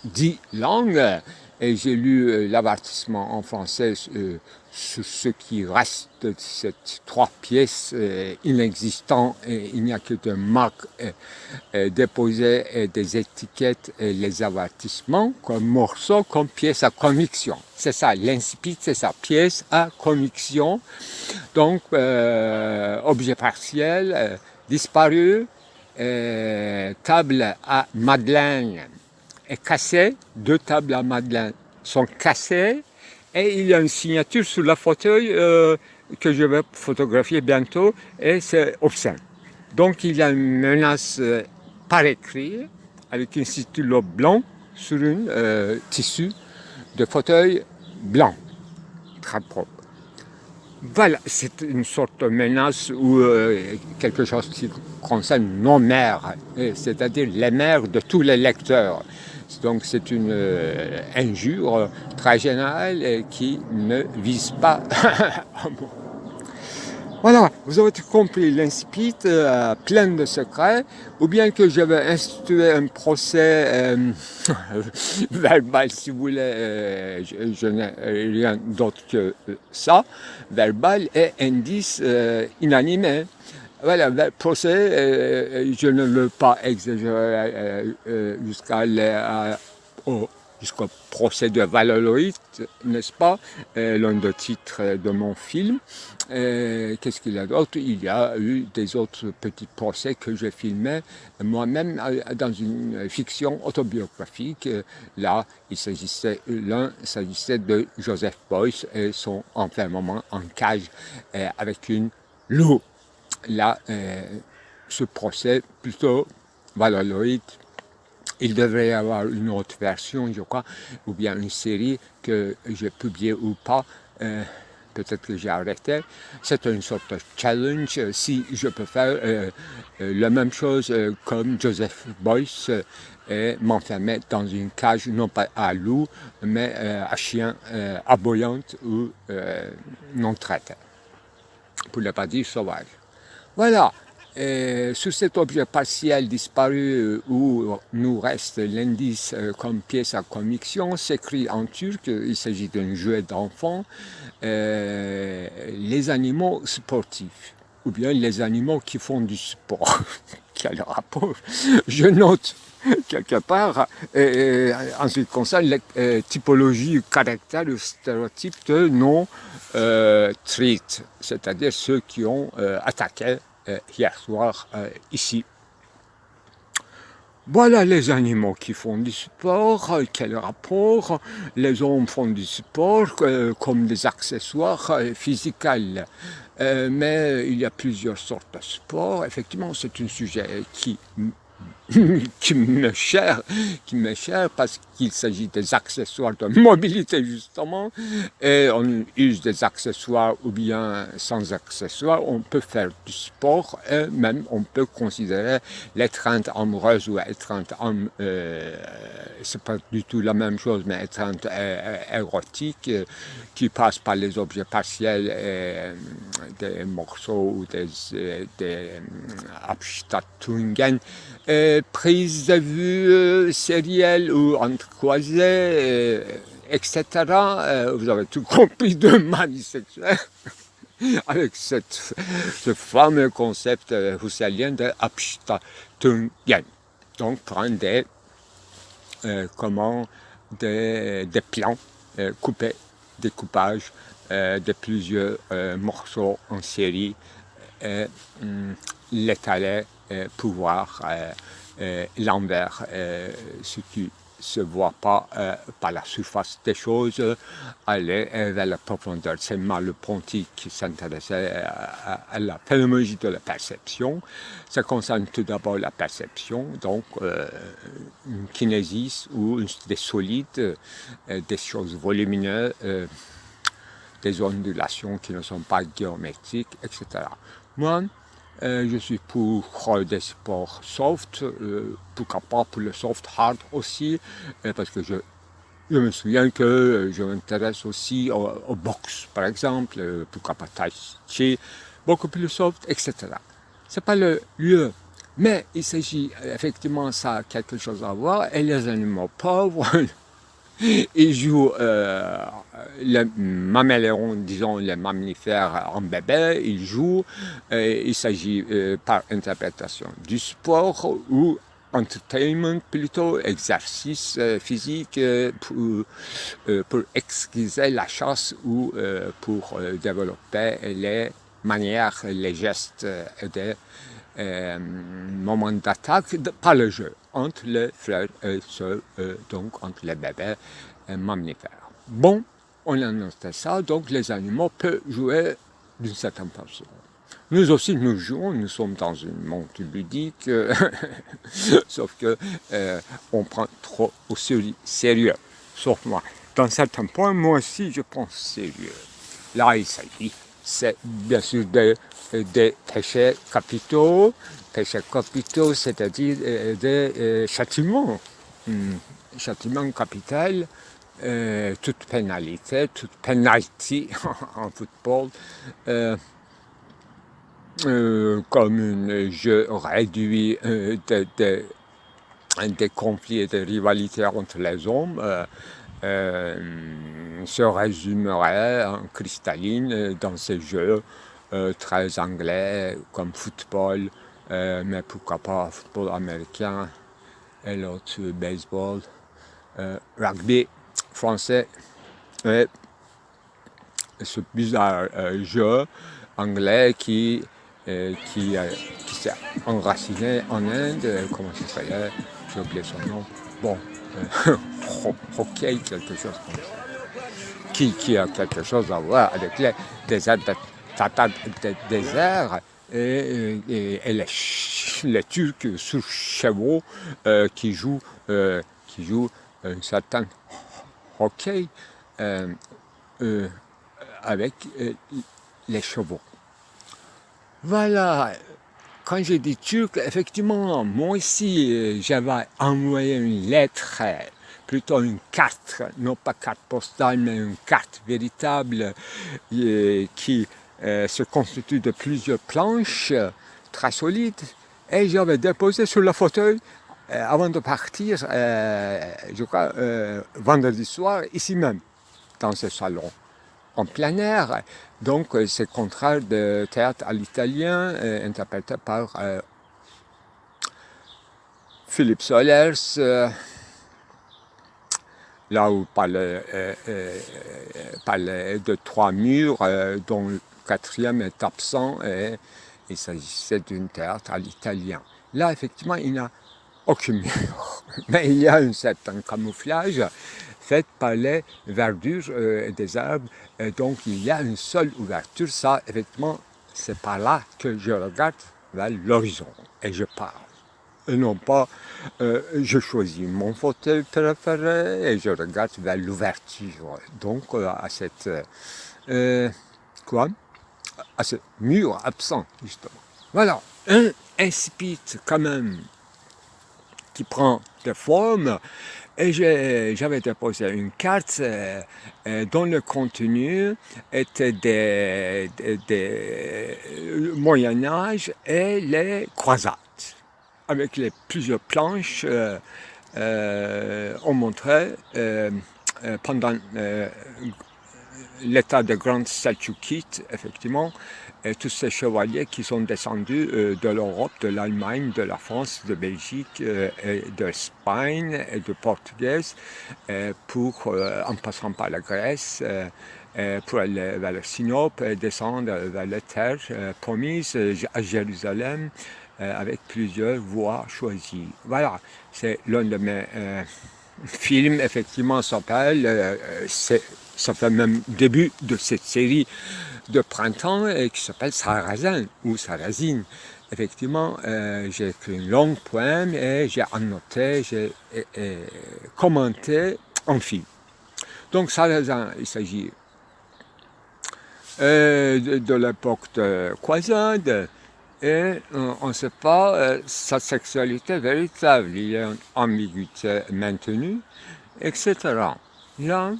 10 langues, et j'ai lu l'avertissement en français sur ce qui reste de ces 3 pièces inexistantes. Il n'y a que des marques déposées et des étiquettes et les avertissements comme morceaux, comme pièces à conviction. C'est ça, l'insipide, c'est ça, pièce à conviction. Donc, objet partiel, disparu, table à madeleine est cassée, 2 tables à madeleine sont cassées, et il y a une signature sur la fauteuil que je vais photographier bientôt, et c'est obscène. Donc il y a une menace par écrit, avec un stylo blanc sur un tissu de fauteuil blanc, très propre. Voilà, c'est une sorte de menace ou quelque chose qui concerne nos mères, c'est-à-dire les mères de tous les lecteurs. Donc c'est une injure très générale qui ne vise pas à moi. Voilà, vous avez compris, l'insipide, plein de secrets, ou bien que je vais instituer un procès verbal, si vous voulez, je n'ai rien d'autre que ça, verbal et indice inanimé. Voilà, le procès, je ne veux pas exagérer jusqu'au procès de Valladolid, n'est-ce pas, l'un des titres de mon film. Qu'est-ce qu'il y a d'autre? Il y a eu des autres petits procès que j'ai filmés moi-même dans une fiction autobiographique. Là, l'un s'agissait de Joseph Beuys et son enfermement en cage avec une loup. Là, ce procès, plutôt Valladolid, il devrait y avoir une autre version, je crois, ou bien une série que j'ai publiée ou pas. Peut-être que j'ai arrêté. C'est une sorte de challenge. Si je peux faire la même chose comme Joseph Beuys et m'enfermer dans une cage, non pas à loup, mais à chien aboyante ou non traité, pour ne pas dire sauvage. Voilà. Sur cet objet partiel disparu où nous reste l'indice comme pièce à conviction, s'écrit en turc, il s'agit d'un jouet d'enfant, les animaux sportifs, ou bien les animaux qui font du sport. Quel rapport? Je note quelque part, en ce qui concerne les typologies, caractères ou stéréotypes de non-treat, c'est-à-dire ceux qui ont attaqué hier soir ici. Voilà les animaux qui font du sport, quel rapport? Les hommes font du sport comme des accessoires physiques. Mais il y a plusieurs sortes de sports. Effectivement, c'est un sujet qui m'est cher parce qu'il s'agit des accessoires de mobilité justement, et on use des accessoires ou bien sans accessoires, on peut faire du sport et même on peut considérer l'étreinte amoureuse ou étreinte c'est pas du tout la même chose, mais étreinte érotique qui passe par les objets partiels et des morceaux ou des Abstattungen, prise de vue sérielle ou entrecroisée, etc. Vous avez tout compris de ma vie sexuelle avec ce fameux concept husserlien de Abstattungen. Donc prendre des plans coupés, découpage de plusieurs morceaux en série l'étaler pour voir l'envers, ce qui se voit pas par la surface des choses, aller vers la profondeur. C'est Merleau-Ponty qui s'intéressait à la phénoménologie de la perception. Ça concerne tout d'abord la perception, donc une kinésis ou des solides, des choses volumineuses, des ondulations qui ne sont pas géométriques, etc. Moi, je suis pour des sports soft, pourquoi pas pour le soft hard aussi, parce que je me souviens que je m'intéresse aussi au boxe, par exemple, pourquoi pas tai chi, beaucoup plus soft, etc. C'est pas le lieu, mais il s'agit effectivement, ça a quelque chose à voir, et les animaux pauvres, ils jouent les mammifères, disons les mammifères en bébé, ils jouent, il s'agit par interprétation du sport ou entertainment plutôt, exercice physique pour exquiser la chasse ou pour développer les manières, les gestes des moments d'attaque par le jeu entre les frères et sœurs, donc entre les bébés mammifères. Bon, on a noté ça, donc les animaux peuvent jouer d'une certaine façon. Nous aussi, nous jouons, nous sommes dans un monde ludique, sauf que on prend trop au sérieux, sauf moi. Dans certains points, moi aussi, je pense sérieux. Là, il s'agit, c'est bien sûr des péchés capitaux, c'est-à-dire des châtiments. Châtiment capital, toute pénalité, toute penalty en football, comme un jeu réduit des conflits et des rivalités entre les hommes, se résumerait en cristalline dans ces jeux très anglais comme football, mais pourquoi pas football américain et l'autre baseball, rugby français et ce bizarre jeu anglais qui s'est enraciné en Inde, comment ça s'appelle, j'ai oublié son nom, bon, hockey, quelque chose comme ça, qui a quelque chose à voir avec les déserts et les Turcs sur chevaux qui jouent un certain hockey avec les chevaux. Voilà, quand j'ai dit turc, effectivement, moi aussi, j'avais envoyé une lettre, plutôt une carte, non pas carte postale, mais une carte véritable qui se constitue de plusieurs planches très solides, et j'avais déposé sur le fauteuil avant de partir, je crois, vendredi soir, ici même, dans ce salon, en plein air. Donc, c'est contraire de théâtre à l'italien, interprété par Philippe Solers, là où parlait de trois murs, dont le quatrième est absent, et il s'agissait d'un théâtre à l'italien. Là, effectivement, il n'y a aucun mur, mais il y a un certain camouflage fait par les verdures des arbres, et donc il y a une seule ouverture. Ça, effectivement, c'est par là que je regarde vers l'horizon et je parle. Et non pas, je choisis mon fauteuil préféré et je regarde vers l'ouverture. Donc à cette à ce mur absent, justement. Voilà, un incipit quand même qui prend des formes. Et j'avais déposé une carte dont le contenu était des Moyen-Âge et les croisades. Avec les plusieurs planches, on montrait pendant l'état de Grande Selçukide, effectivement, tous ces chevaliers qui sont descendus de l'Europe, de l'Allemagne, de la France, de Belgique, et d'Espagne et de Portugaise, en passant par la Grèce, pour aller vers le Sinope et descendre vers la terre promise à Jérusalem avec plusieurs voies choisies. Voilà, c'est l'un de mes films, effectivement, s'appelle, ça fait même début de cette série de printemps qui s'appelle Sarrazin ou Sarrazine. Effectivement, j'ai écrit une longue poème et j'ai annoté, j'ai commenté en film. Donc Sarrazin, il s'agit de l'époque de croisade et on ne sait pas sa sexualité véritable. Il y a une ambiguïté maintenue, etc. Là,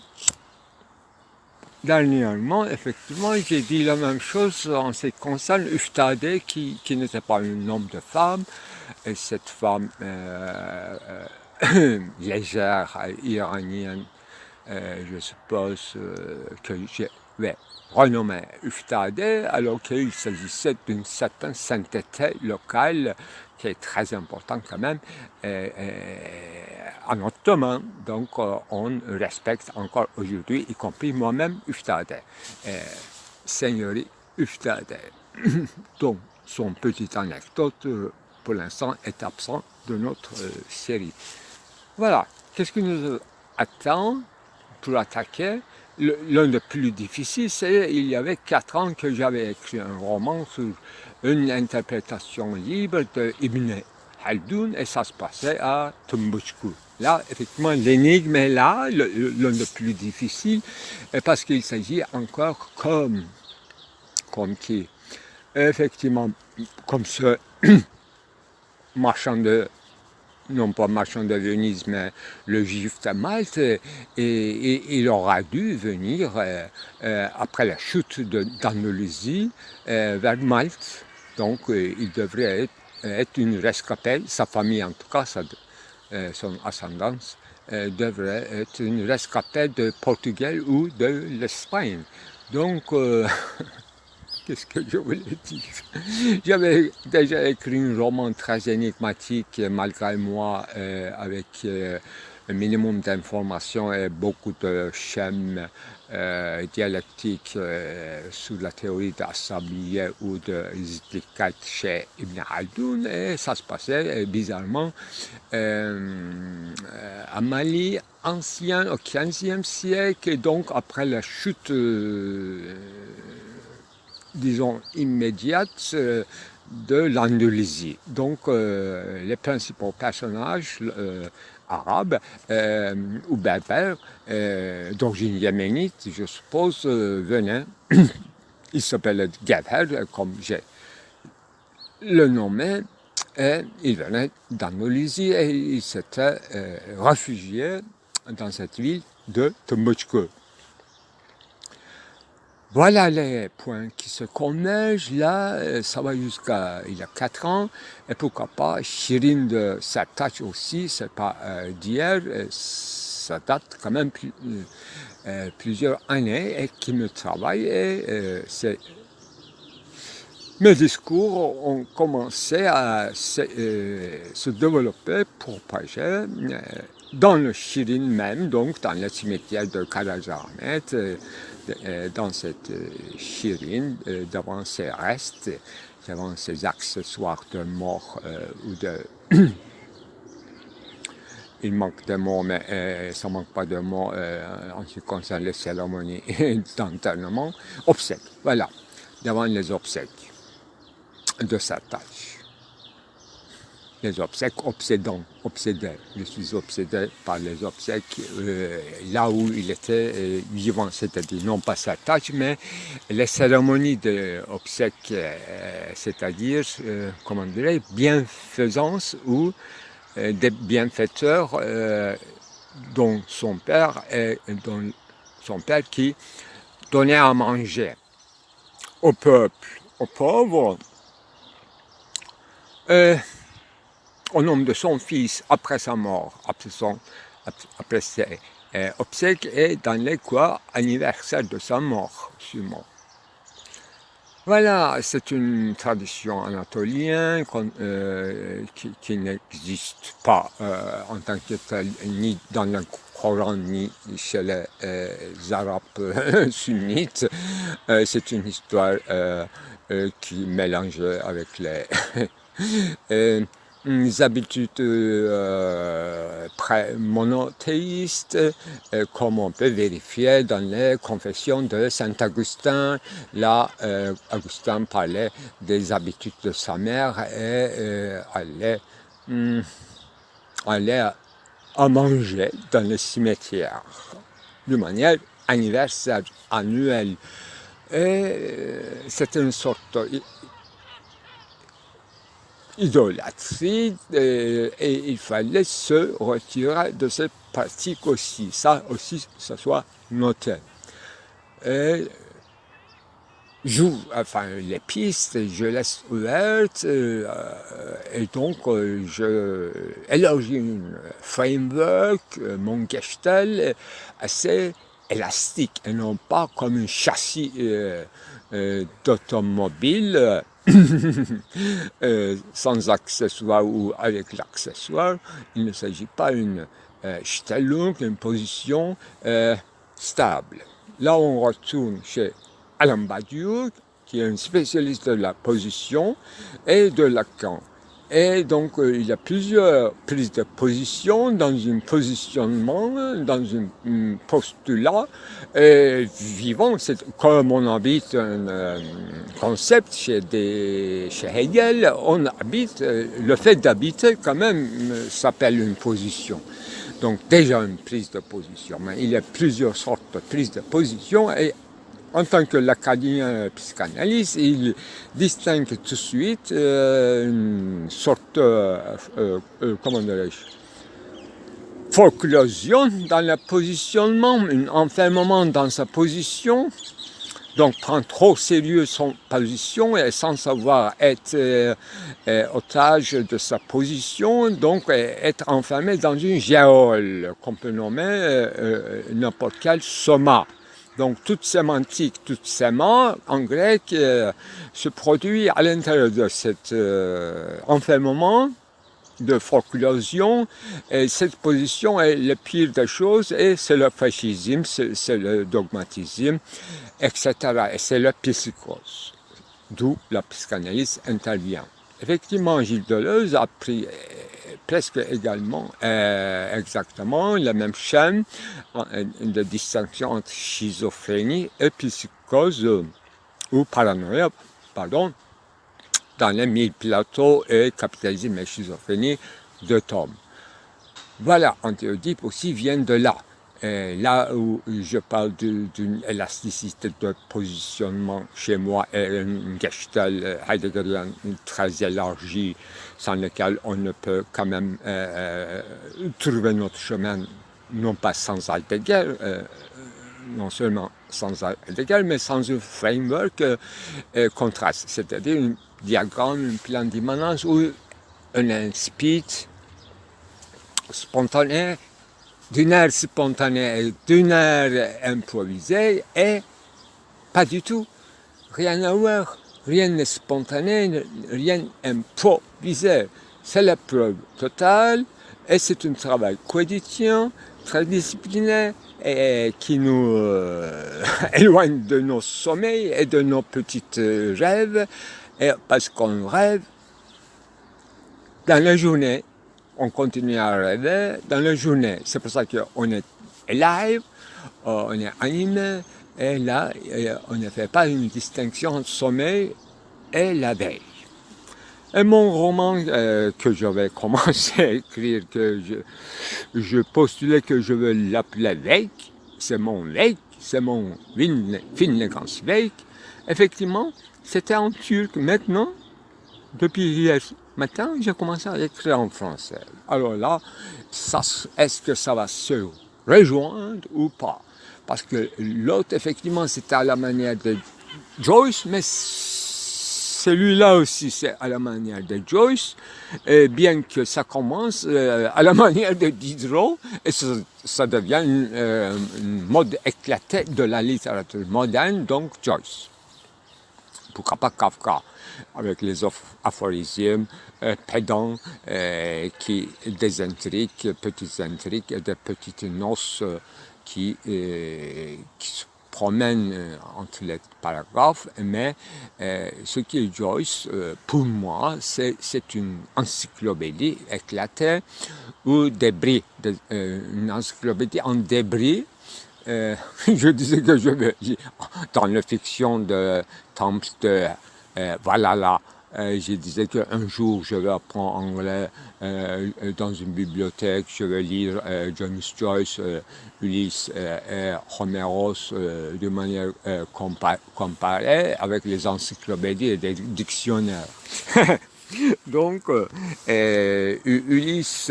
dernièrement, effectivement, j'ai dit la même chose en ce qui concerne Uftade, qui n'était pas un nom de femme, et cette femme légère, iranienne, je suppose que j'ai renommé Uftade, alors qu'il s'agissait d'une certaine sainteté locale qui est très importante quand même en ottoman. Donc on respecte encore aujourd'hui, y compris moi-même, Uftade, Seigneurie Uftade. Donc son petite anecdote pour l'instant est absent de notre série. Voilà, qu'est-ce qui nous attend pour attaquer? L'un des plus difficiles, c'est il y avait 4 ans que j'avais écrit un roman sur une interprétation libre de Ibn Khaldun et ça se passait à Tombouctou. Là, effectivement, l'énigme est là, l'un des plus difficiles, parce qu'il s'agit encore comme qui, effectivement, comme ce marchand de non pas marchand de Venise, mais le juif de Malte, et il aura dû venir, après la chute d'Andalousie, vers Malte. Donc, il devrait être une rescapée, sa famille en tout cas, son ascendance, devrait être une rescapée de Portugal ou de l'Espagne. Donc, qu'est-ce que je voulais dire? J'avais déjà écrit un roman très énigmatique, malgré moi, avec un minimum d'informations et beaucoup de schèmes dialectiques sur la théorie d'Assablier ou de Zitlikat chez Ibn Khaldun, et ça se passait bizarrement à Mali ancien, au XVe siècle, et donc après la chute disons, immédiate de l'Andalousie. Donc, les principaux personnages arabes ou berbères, d'origine yéménite, je suppose, venaient. Il s'appelait Gabher, comme j'ai le nommé, et il venait d'Andalousie et il s'était réfugié dans cette ville de Tombouctou. Voilà les points qui se convergent là, ça va jusqu'à il y a 4 ans, et pourquoi pas Chirine de Sertaç aussi, c'est pas d'hier, ça date quand même plusieurs années et qui me travaille, et mes discours ont commencé à se développer, propager dans le Chirine même, donc dans le cimetière de Karacaahmet, dans cette chirine, devant ses restes, devant ses accessoires de mort ou de... Il manque de mots, mais ça ne manque pas de mots en ce qui concerne les cérémonies d'enterrement. Obsèques, voilà, devant les obsèques de Sertaç. Les obsèques obsédé. Je suis obsédé par les obsèques là où il était vivant, c'est-à-dire non pas sa tâche, mais les cérémonies d'obsèques, c'est-à-dire, comment dirais, bienfaisance ou des bienfaiteurs dont son père qui donnait à manger au peuple, aux pauvres, au nom de son fils, après sa mort, après ses obsèques, et dans les quoi anniversaire de sa mort, sûrement. Voilà, c'est une tradition anatolienne qui n'existe pas en tant que telle, ni dans le Coran ni chez les Arabes sunnites. C'est une histoire qui est mélangée avec les habitudes monothéistes, comme on peut vérifier dans les confessions de Saint Augustin. Là, Augustin parlait des habitudes de sa mère et allait à manger dans le cimetière de manière anniversaire, annuelle. Et c'était une sorte d'idolâtrie et il fallait se retirer de cette pratique aussi. Ça aussi, ça soit noté. Et les pistes, je laisse ouvertes et donc je élargis une framework, mon Gestalt assez élastique et non pas comme un châssis d'automobile sans accessoire ou avec l'accessoire. Il ne s'agit pas d'une Stellung, une position stable. Là, on retourne chez Alain Badiou, qui est un spécialiste de la position et de Lacan. Et donc, il y a plusieurs prises de position dans un positionnement, dans un postulat vivant. C'est comme on habite un concept chez Hegel, on habite, le fait d'habiter quand même s'appelle une position. Donc déjà une prise de position. Mais il y a plusieurs sortes de prises de position et en tant que lacanien psychanalyste, il distingue tout de suite une sorte comment dirais-je, foreclosion dans le positionnement, un enfermement dans sa position, donc prendre trop au sérieux son position et sans savoir être otage de sa position, donc être enfermé dans une géole qu'on peut nommer n'importe quel soma. Donc toute sémantique, tout séma en grec se produit à l'intérieur de cet enfermement de foreclosion, et cette position est le pire des choses, et c'est le fascisme, c'est le dogmatisme, etc. Et c'est la psychose, d'où la psychanalyse intervient. Effectivement, Gilles Deleuze a pris presque également, exactement la même chaîne de distinction entre schizophrénie et psychose, ou paranoïa, pardon, dans les 1000 plateaux et capitalisme et schizophrénie de Tom. Voilà, Antéodype aussi vient de là. Et là où je parle d'une élasticité de positionnement chez moi et une gestalt heideggerienne très élargie, sans laquelle on ne peut quand même trouver notre chemin, non pas sans Heidegger, non seulement sans Heidegger, mais sans un framework contraste, c'est-à-dire un diagramme, un plan d'immanence où on inspire spontané, d'une air spontané, d'une air improvisé, et pas du tout, rien à voir, rien n'est spontané, rien improvisé. C'est la preuve totale, et c'est un travail quotidien, très discipliné, et qui nous éloigne de nos sommeils et de nos petits rêves, et parce qu'on rêve dans la journée. On continue à rêver dans la journée. C'est pour ça qu'on est live, on est animé, et là, on ne fait pas une distinction entre sommeil et la veille. Et mon roman que je vais commencer à écrire, que je postulais que je veux l'appeler Weg, c'est mon Weg, c'est mon Finnegansweg. Effectivement, c'était en turc. Maintenant, depuis hier matin, j'ai commencé à écrire en français. Alors là, est-ce que ça va se rejoindre ou pas? Parce que l'autre, effectivement, c'était à la manière de Joyce, mais celui-là aussi, c'est à la manière de Joyce, et bien que ça commence à la manière de Diderot, et ça devient une mode éclatée de la littérature moderne, donc Joyce. pourquoi pas Kafka, avec les aphorismes pédants, des intrigues, petites intrigues et des petites noces qui se promènent entre les paragraphes, mais ce qui est Joyce, pour moi, c'est une encyclopédie éclatée ou débris, une encyclopédie en débris. Je disais que dans la fiction de Tempster, Valhalla, je disais qu'un jour je vais apprendre anglais dans une bibliothèque, je vais lire James Joyce, Ulysse et Homéros de manière comparée avec les encyclopédies et les dictionnaires. Donc, Ulysse,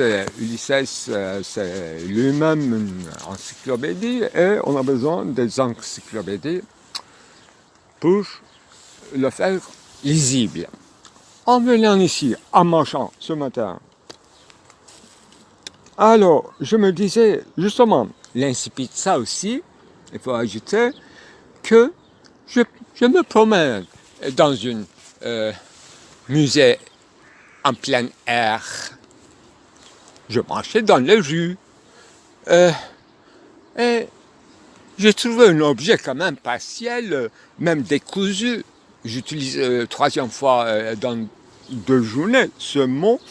c'est lui-même une encyclopédie et on a besoin des encyclopédies pour le faire lisible. En venant ici, en marchant ce matin, alors je me disais justement, l'incipit ça aussi, il faut ajouter que je me promène dans une musée en plein air. Je marchais dans les rues et j'ai trouvé un objet quand même partiel, même décousu. J'utilise troisième fois dans 2 journées ce mot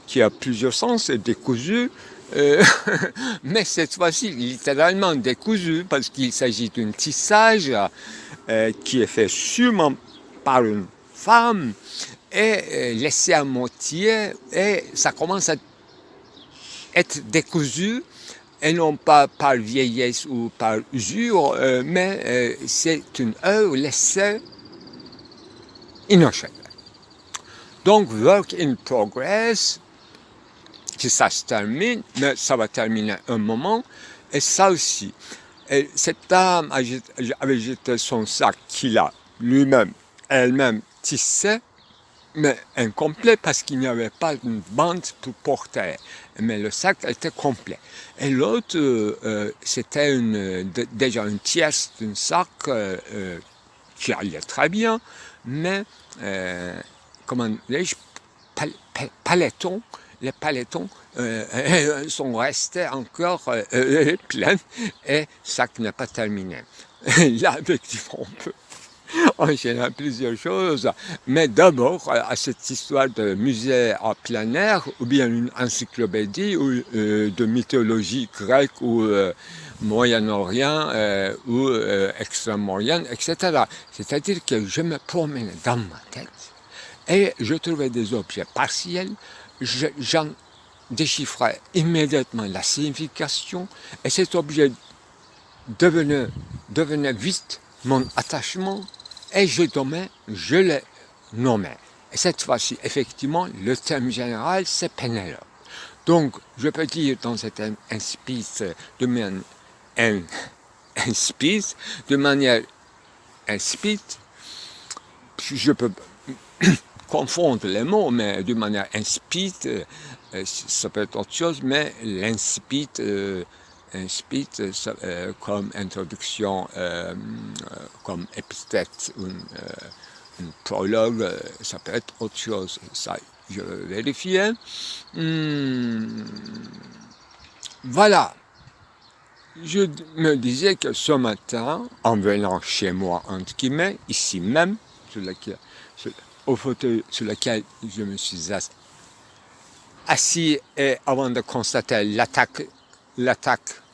qui a plusieurs sens, décousu. Mais cette fois-ci, littéralement décousu, parce qu'il s'agit d'un tissage qui est fait sûrement par une femme et laissé à moitié, et ça commence à être décousu, et non pas par vieillesse ou par usure, mais c'est une œuvre laissée inachevée. Donc, work in progress, que ça se termine, mais ça va terminer un moment, et ça aussi. Et cette dame avait jeté son sac qu'il a lui-même, elle-même tissé, mais incomplet parce qu'il n'y avait pas une bande pour porter. Mais le sac était complet. Et l'autre, c'était déjà une tierce d'un sac qui allait très bien, mais, comment dirais-je, paletons, les paletons sont restés encore pleins et le sac n'est pas terminé. Là, effectivement, on peut enchaîner plusieurs choses, mais d'abord à cette histoire de musée en plein air, ou bien une encyclopédie ou, de mythologie grecque ou Moyen-Orient ou Extrême-Orient, etc. C'est-à-dire que je me promenais dans ma tête et je trouvais des objets partiels, j'en déchiffrais immédiatement la signification et cet objet devenait vite mon attachement et je l'ai nommé. Et cette fois-ci, effectivement, le thème général, c'est Pénélope. Donc, je peux dire dans cet incipit de manière insipide, je peux confondre les mots, mais de manière insipide, ça peut être autre chose, mais l'insipide, comme introduction, comme épithète, un prologue, ça peut être autre chose. Ça, je vérifiais. Voilà. Je me disais que ce matin, en venant chez moi, entre guillemets, ici même, au fauteuil sur lequel je me suis assis, et avant de constater l'attaque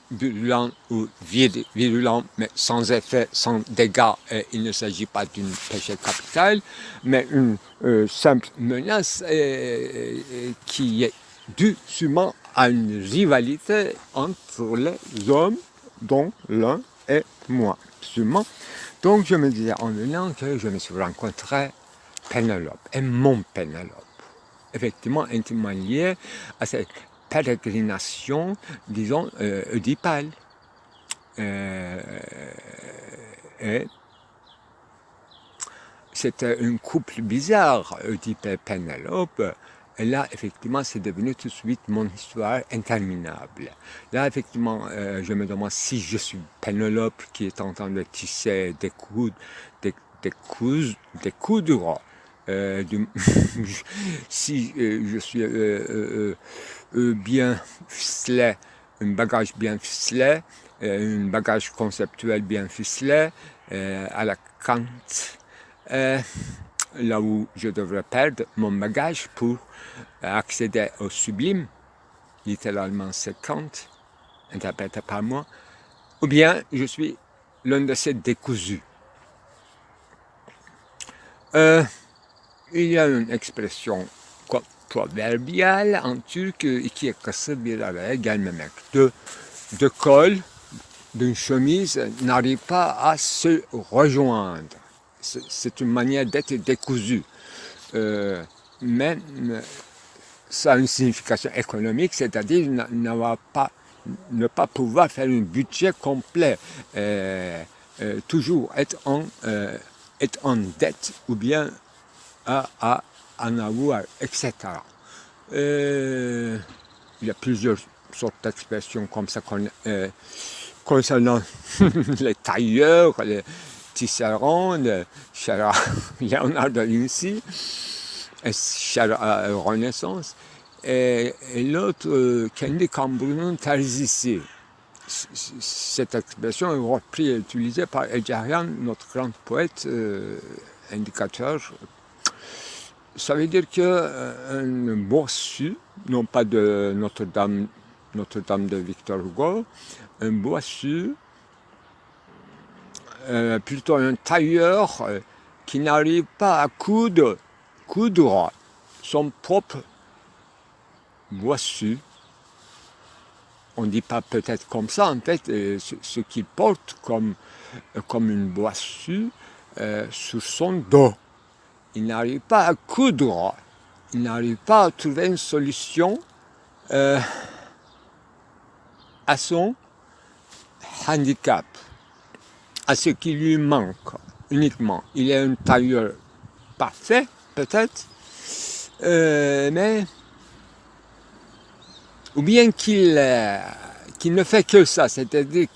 virulente ou virulente, mais sans effet, sans dégâts, et il ne s'agit pas d'une péché capital, mais une simple menace qui est due sûrement à une rivalité entre les hommes, dont l'un est moi, sûrement. Donc je me disais en venant que je me suis rencontré Pénélope, et mon Pénélope, effectivement intimement lié à cette pérégrination, disons, oedipale. Et c'était un couple bizarre, Oedipe et Pénélope. Et là, effectivement, c'est devenu tout de suite mon histoire interminable. Là, effectivement, je me demande si je suis Pénélope qui est en train de tisser, découdre. Si je suis bien ficelé, un bagage bien ficelé, un bagage conceptuel bien ficelé, à la Kant, là où je devrais perdre mon bagage pour accéder au sublime, littéralement c'est Kant, interprété par moi, ou bien je suis l'un de ces décousus. Il y a une expression proverbiale en turc qui kısa bir araya gelmemek. Deux cols d'une chemise n'arrivent pas à se rejoindre. C'est une manière d'être décousu. Mais ça a une signification économique, c'est-à-dire ne pas pouvoir faire un budget complet, toujours être en dette ou bien à en avoir, etc. Il y a plusieurs sortes d'expressions comme ça concernant les tailleurs, les tisserands, Léonard de Vinci, Renaissance, et l'autre, kendi kamburunun terzisi. Cette expression est reprise et utilisée par Ecevit, notre grand poète, indicateur. Ça veut dire qu'un bossu, non pas de Notre-Dame de Victor Hugo, un bossu, plutôt un tailleur qui n'arrive pas à coudre son propre bossu. On ne dit pas peut-être comme ça, en fait, ce qu'il porte comme une boissue sur son dos. Il n'arrive pas à coudre, il n'arrive pas à trouver une solution à son handicap, à ce qui lui manque uniquement. Il est un tailleur parfait, peut-être, mais ou bien qu'il ne fait que ça, c'est-à-dire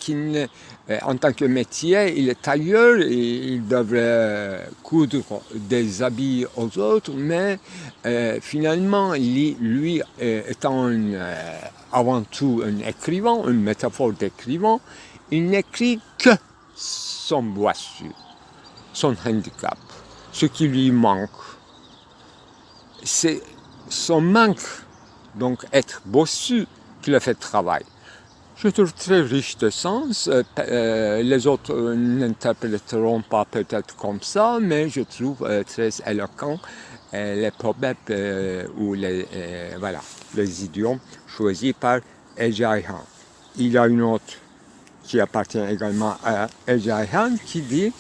qu'en tant que métier, il est tailleur et il devrait coudre des habits aux autres, mais finalement, lui étant avant tout un écrivain, une métaphore d'écrivain, il n'écrit que son boissu, son handicap, ce qui lui manque. C'est son manque, donc être bossu, qui le fait travail. Je trouve très riche de sens. Les autres n'interpréteront pas peut-être comme ça, mais je trouve très éloquent les proverbes ou les idiomes choisis par Ecevit. Il y a une autre qui appartient également à Ecevit qui dit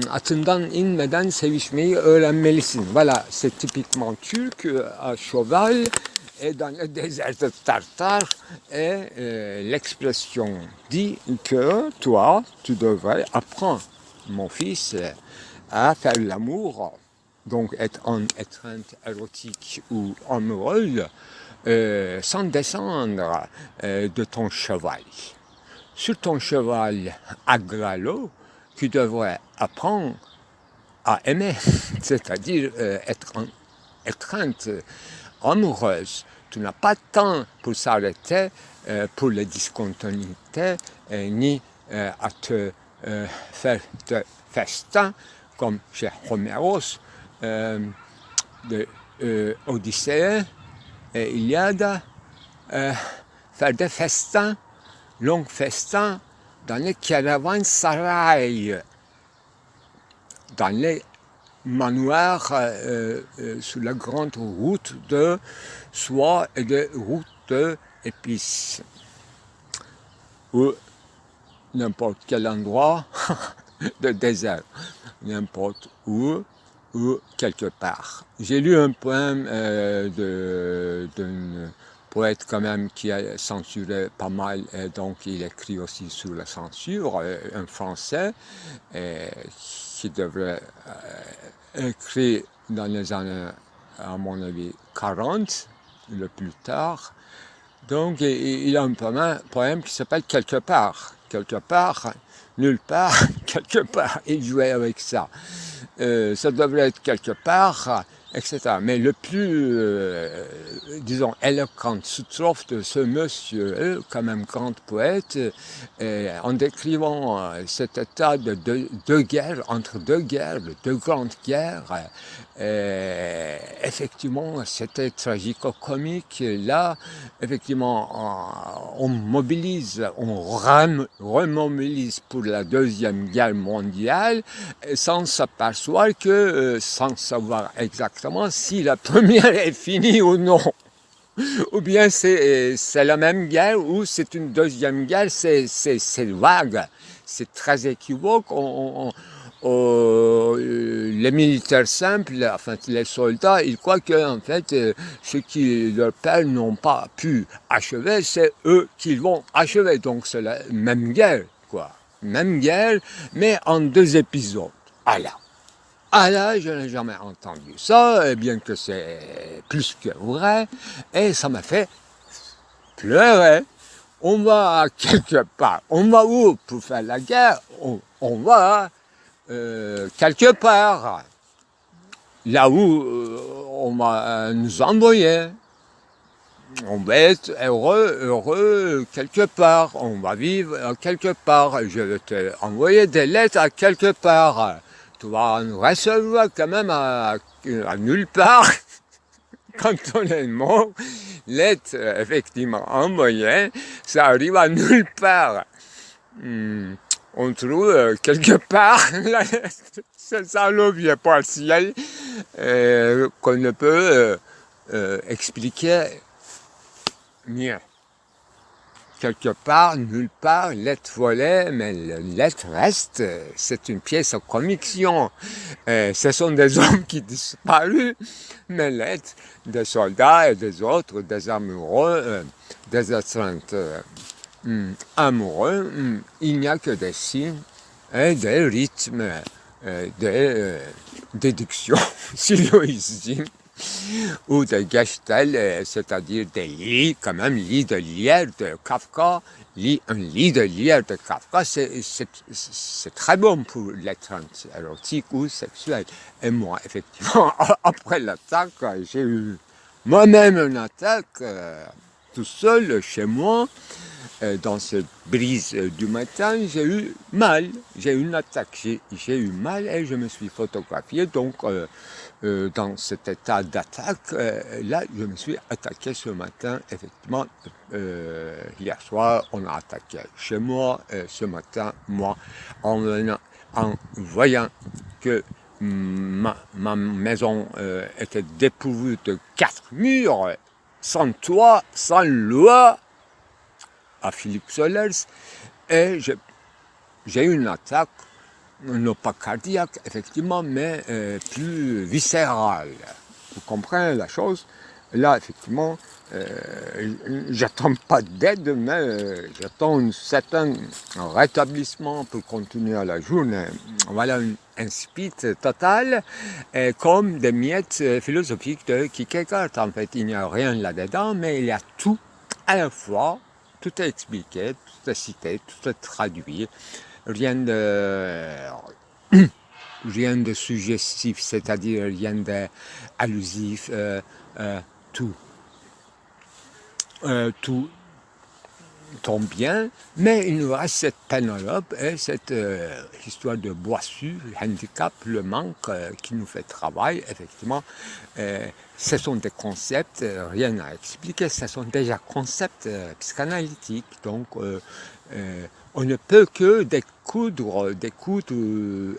atından inmeden sevişmeyi öğrenmelisin. Voilà, c'est typiquement turc, à cheval et dans le désert de Tartare. Et l'expression dit que toi, tu devrais apprendre, mon fils, à faire l'amour, donc être en étreinte érotique ou amoureuse, sans descendre de ton cheval. Sur ton cheval à grelot, tu devrais apprendre à aimer, c'est-à-dire être en étreinte amoureuse. Tu n'as pas de temps pour s'arrêter pour les discontinuités, ni à te faire de festins comme chez Homéros, de Odyssée et Iliade, faire des festins, longs festins, dans les caravansérails, dans les manoirs sur la grande route de soie et de route d'épices, ou n'importe quel endroit de désert, n'importe où ou quelque part. J'ai lu un poème d'un poète quand même qui a censuré pas mal, et donc il écrit aussi sur la censure, un français qui devrait écrire dans les années, à mon avis, 40, le plus tard, Donc il a un poème qui s'appelle Quelque part. Quelque part, nulle part, quelque part. Il jouait avec ça. Ça devrait être quelque part, etc. Mais le plus, disons, éloquent se trouve de ce monsieur, quand même grand poète, en décrivant cet état de deux guerres, entre deux guerres, de deux grandes guerres. Effectivement, c'était tragico-comique. Là, effectivement, on mobilise, on remobilise pour la Deuxième Guerre mondiale, sans s'apercevoir que, sans savoir exactement si la première est finie ou non. Ou bien c'est la même guerre ou c'est une deuxième guerre, c'est vague, c'est très équivoque. Les militaires simples, enfin les soldats, ils croient que en fait, ce qui leurs pères n'ont pas pu achever, c'est eux qui vont achever. Donc c'est la même guerre, quoi. Même guerre, mais en deux épisodes. Ah là, je n'ai jamais entendu ça, bien que c'est plus que vrai, et ça m'a fait pleurer. On va quelque part. On va où pour faire la guerre? On va quelque part. Là où on va nous envoyer. On va être heureux quelque part. On va vivre quelque part. Je vais te envoyer des lettres à quelque part. Tu vas nous recevoir quand même à nulle part. Quand on est mort, l'être effectivement envoyé, ça arrive à nulle part. On trouve quelque part, ça ne vient pas au ciel, qu'on ne peut expliquer mieux. Quelque part, nulle part, l'être volé, mais l'être reste, c'est une pièce de conviction. Ce sont des hommes qui disparus, mais l'être des soldats et des autres, des amoureux, des astreintes amoureux, il n'y a que des signes et des rythmes, des déductions, syllogismes, ou des gestels, c'est-à-dire des lits, quand même, lit de lierre de Kafka. Un lit de lierre de Kafka, c'est très bon pour l'étreinte érotique ou sexuelle. Et moi, effectivement, après l'attaque, j'ai eu moi-même une attaque tout seul chez moi. Dans cette brise du matin, j'ai eu mal, j'ai eu une attaque, j'ai eu mal et je me suis photographié. Donc, dans cet état d'attaque, là, je me suis attaqué ce matin. Effectivement, hier soir, on a attaqué chez moi. Ce matin, moi, en voyant que ma maison était dépourvue de 4 murs, sans toit, sans loi, à Philippe Solers, et j'ai eu une attaque, non pas cardiaque, effectivement, mais plus viscérale. Vous comprenez la chose? Là, effectivement, j'attends pas d'aide, mais j'attends un certain rétablissement pour continuer à la journée. Voilà un speed total, comme des miettes philosophiques de Kierkegaard. En fait, il n'y a rien là-dedans, mais il y a tout à la fois. Tout est expliqué, tout est cité, tout est traduit. Rien de suggestif, c'est-à-dire rien d'allusif, tout tombe bien, mais il nous reste cette Pénélope et cette histoire de boissu, le handicap, le manque qui nous fait travail, effectivement. Ce sont des concepts, rien à expliquer, ce sont déjà concepts psychanalytiques, donc on ne peut que découdre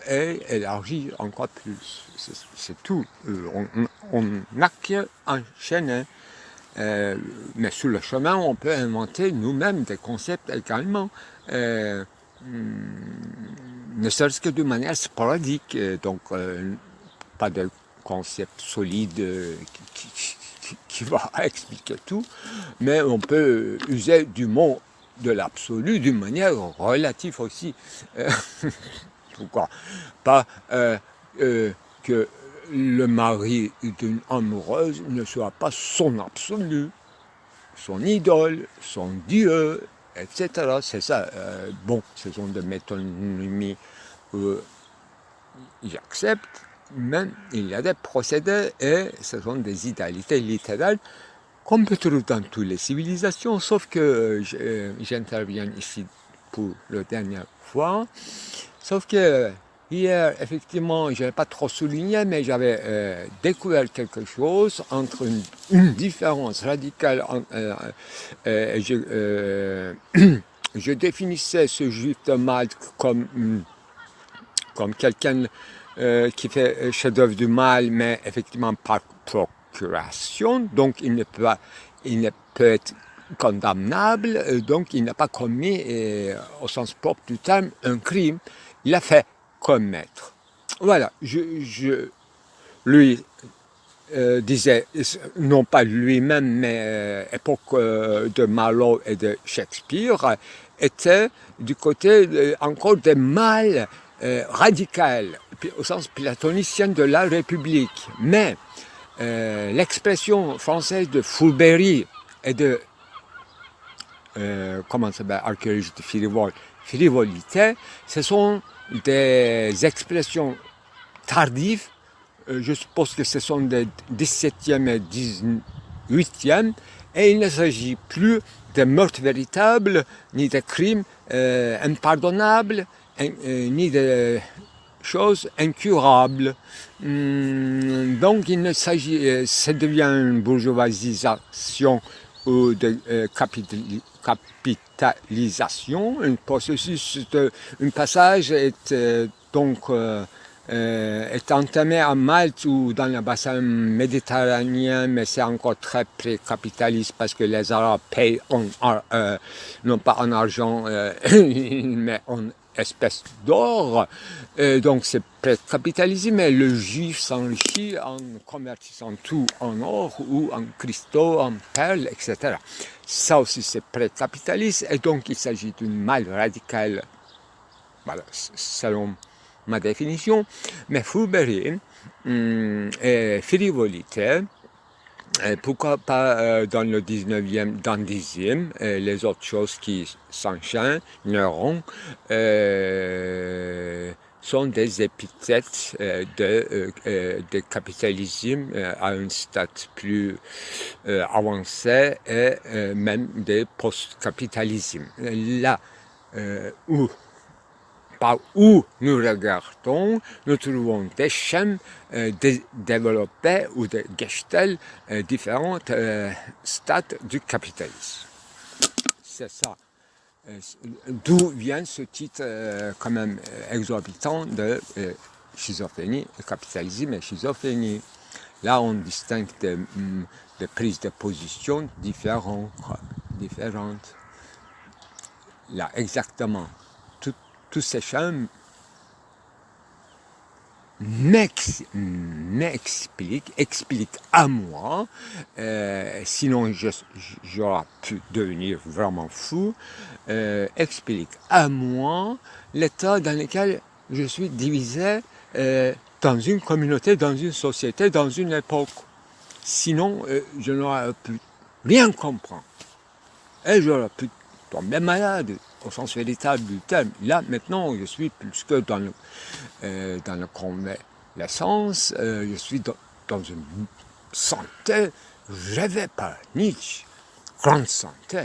et élargir encore plus, c'est tout. On n'a qu'à enchaîner. Mais sur le chemin, on peut inventer nous-mêmes des concepts également, ne serait-ce que de manière sporadique, donc pas de concept solide qui va expliquer tout, mais on peut user du mot de l'absolu d'une manière relative aussi. Pourquoi pas que le mari d'une amoureuse ne soit pas son absolu. son idole, son Dieu, etc. C'est ça. Bon, ce sont des métonymies j'accepte, mais il y a des procédés et ce sont des idéalités littérales qu'on peut trouver dans toutes les civilisations, sauf que j'interviens ici pour la dernière fois, sauf que hier, effectivement, je n'avais pas trop souligné, mais j'avais découvert quelque chose entre une différence radicale. Je définissais ce juif de Malte comme quelqu'un qui fait chef-d'œuvre du mal, mais effectivement par procuration, donc il ne peut être condamnable, donc il n'a pas commis, au sens propre du terme, un crime, il a fait commettre. Voilà, lui disait, non pas lui-même, mais époque de Marlowe et de Shakespeare, était du côté encore des mal radical, au sens platonicien de la République. Mais l'expression française de fourberie et de comment ça s'appelle, archéologie de frivolité, ce sont des expressions tardives. Je suppose que ce sont des 17e et 18e, et il ne s'agit plus de meurtres véritables, ni de crimes impardonnables, ni de choses incurables. Donc il ne s'agit, ça devient une bourgeoisisation ou de capitalisation, un processus, un passage est donc est entamé à Malte ou dans le bassin méditerranéen, mais c'est encore très pré-capitaliste parce que les Arabes payent non pas en argent, mais en espèces d'or. Donc c'est pré-capitalisme, mais le juif s'enrichit en convertissant tout en or ou en cristaux, en perles, etc. Ça aussi c'est pré-capitaliste, et donc il s'agit d'une mal radicale, voilà, selon ma définition, mais fourberie et frivolité, pourquoi pas dans le 19e, dans le 10e, les autres choses qui s'enchaîneront sont des épithètes de capitalisme à un stade plus avancé, et même des post-capitalisme. Là par où nous regardons, nous trouvons des schèmes développés ou des gestels différents stades du capitalisme. C'est ça. D'où vient ce titre quand même exorbitant de schizophrénie, capitalisme et schizophrénie. Là, on distingue des prises de position différentes. Là, exactement. Tous ces schèmes expliquent à moi, sinon j'aurais pu devenir vraiment fou, expliquent à moi l'état dans lequel je suis divisé dans une communauté, dans une société, dans une époque. Sinon, je n'aurais pu rien comprendre. Et j'aurais pu tomber malade, au sens véritable du terme. Là, maintenant, je suis plus que dans le convalescence, je suis dans une santé rêvée par Nietzsche, grande santé.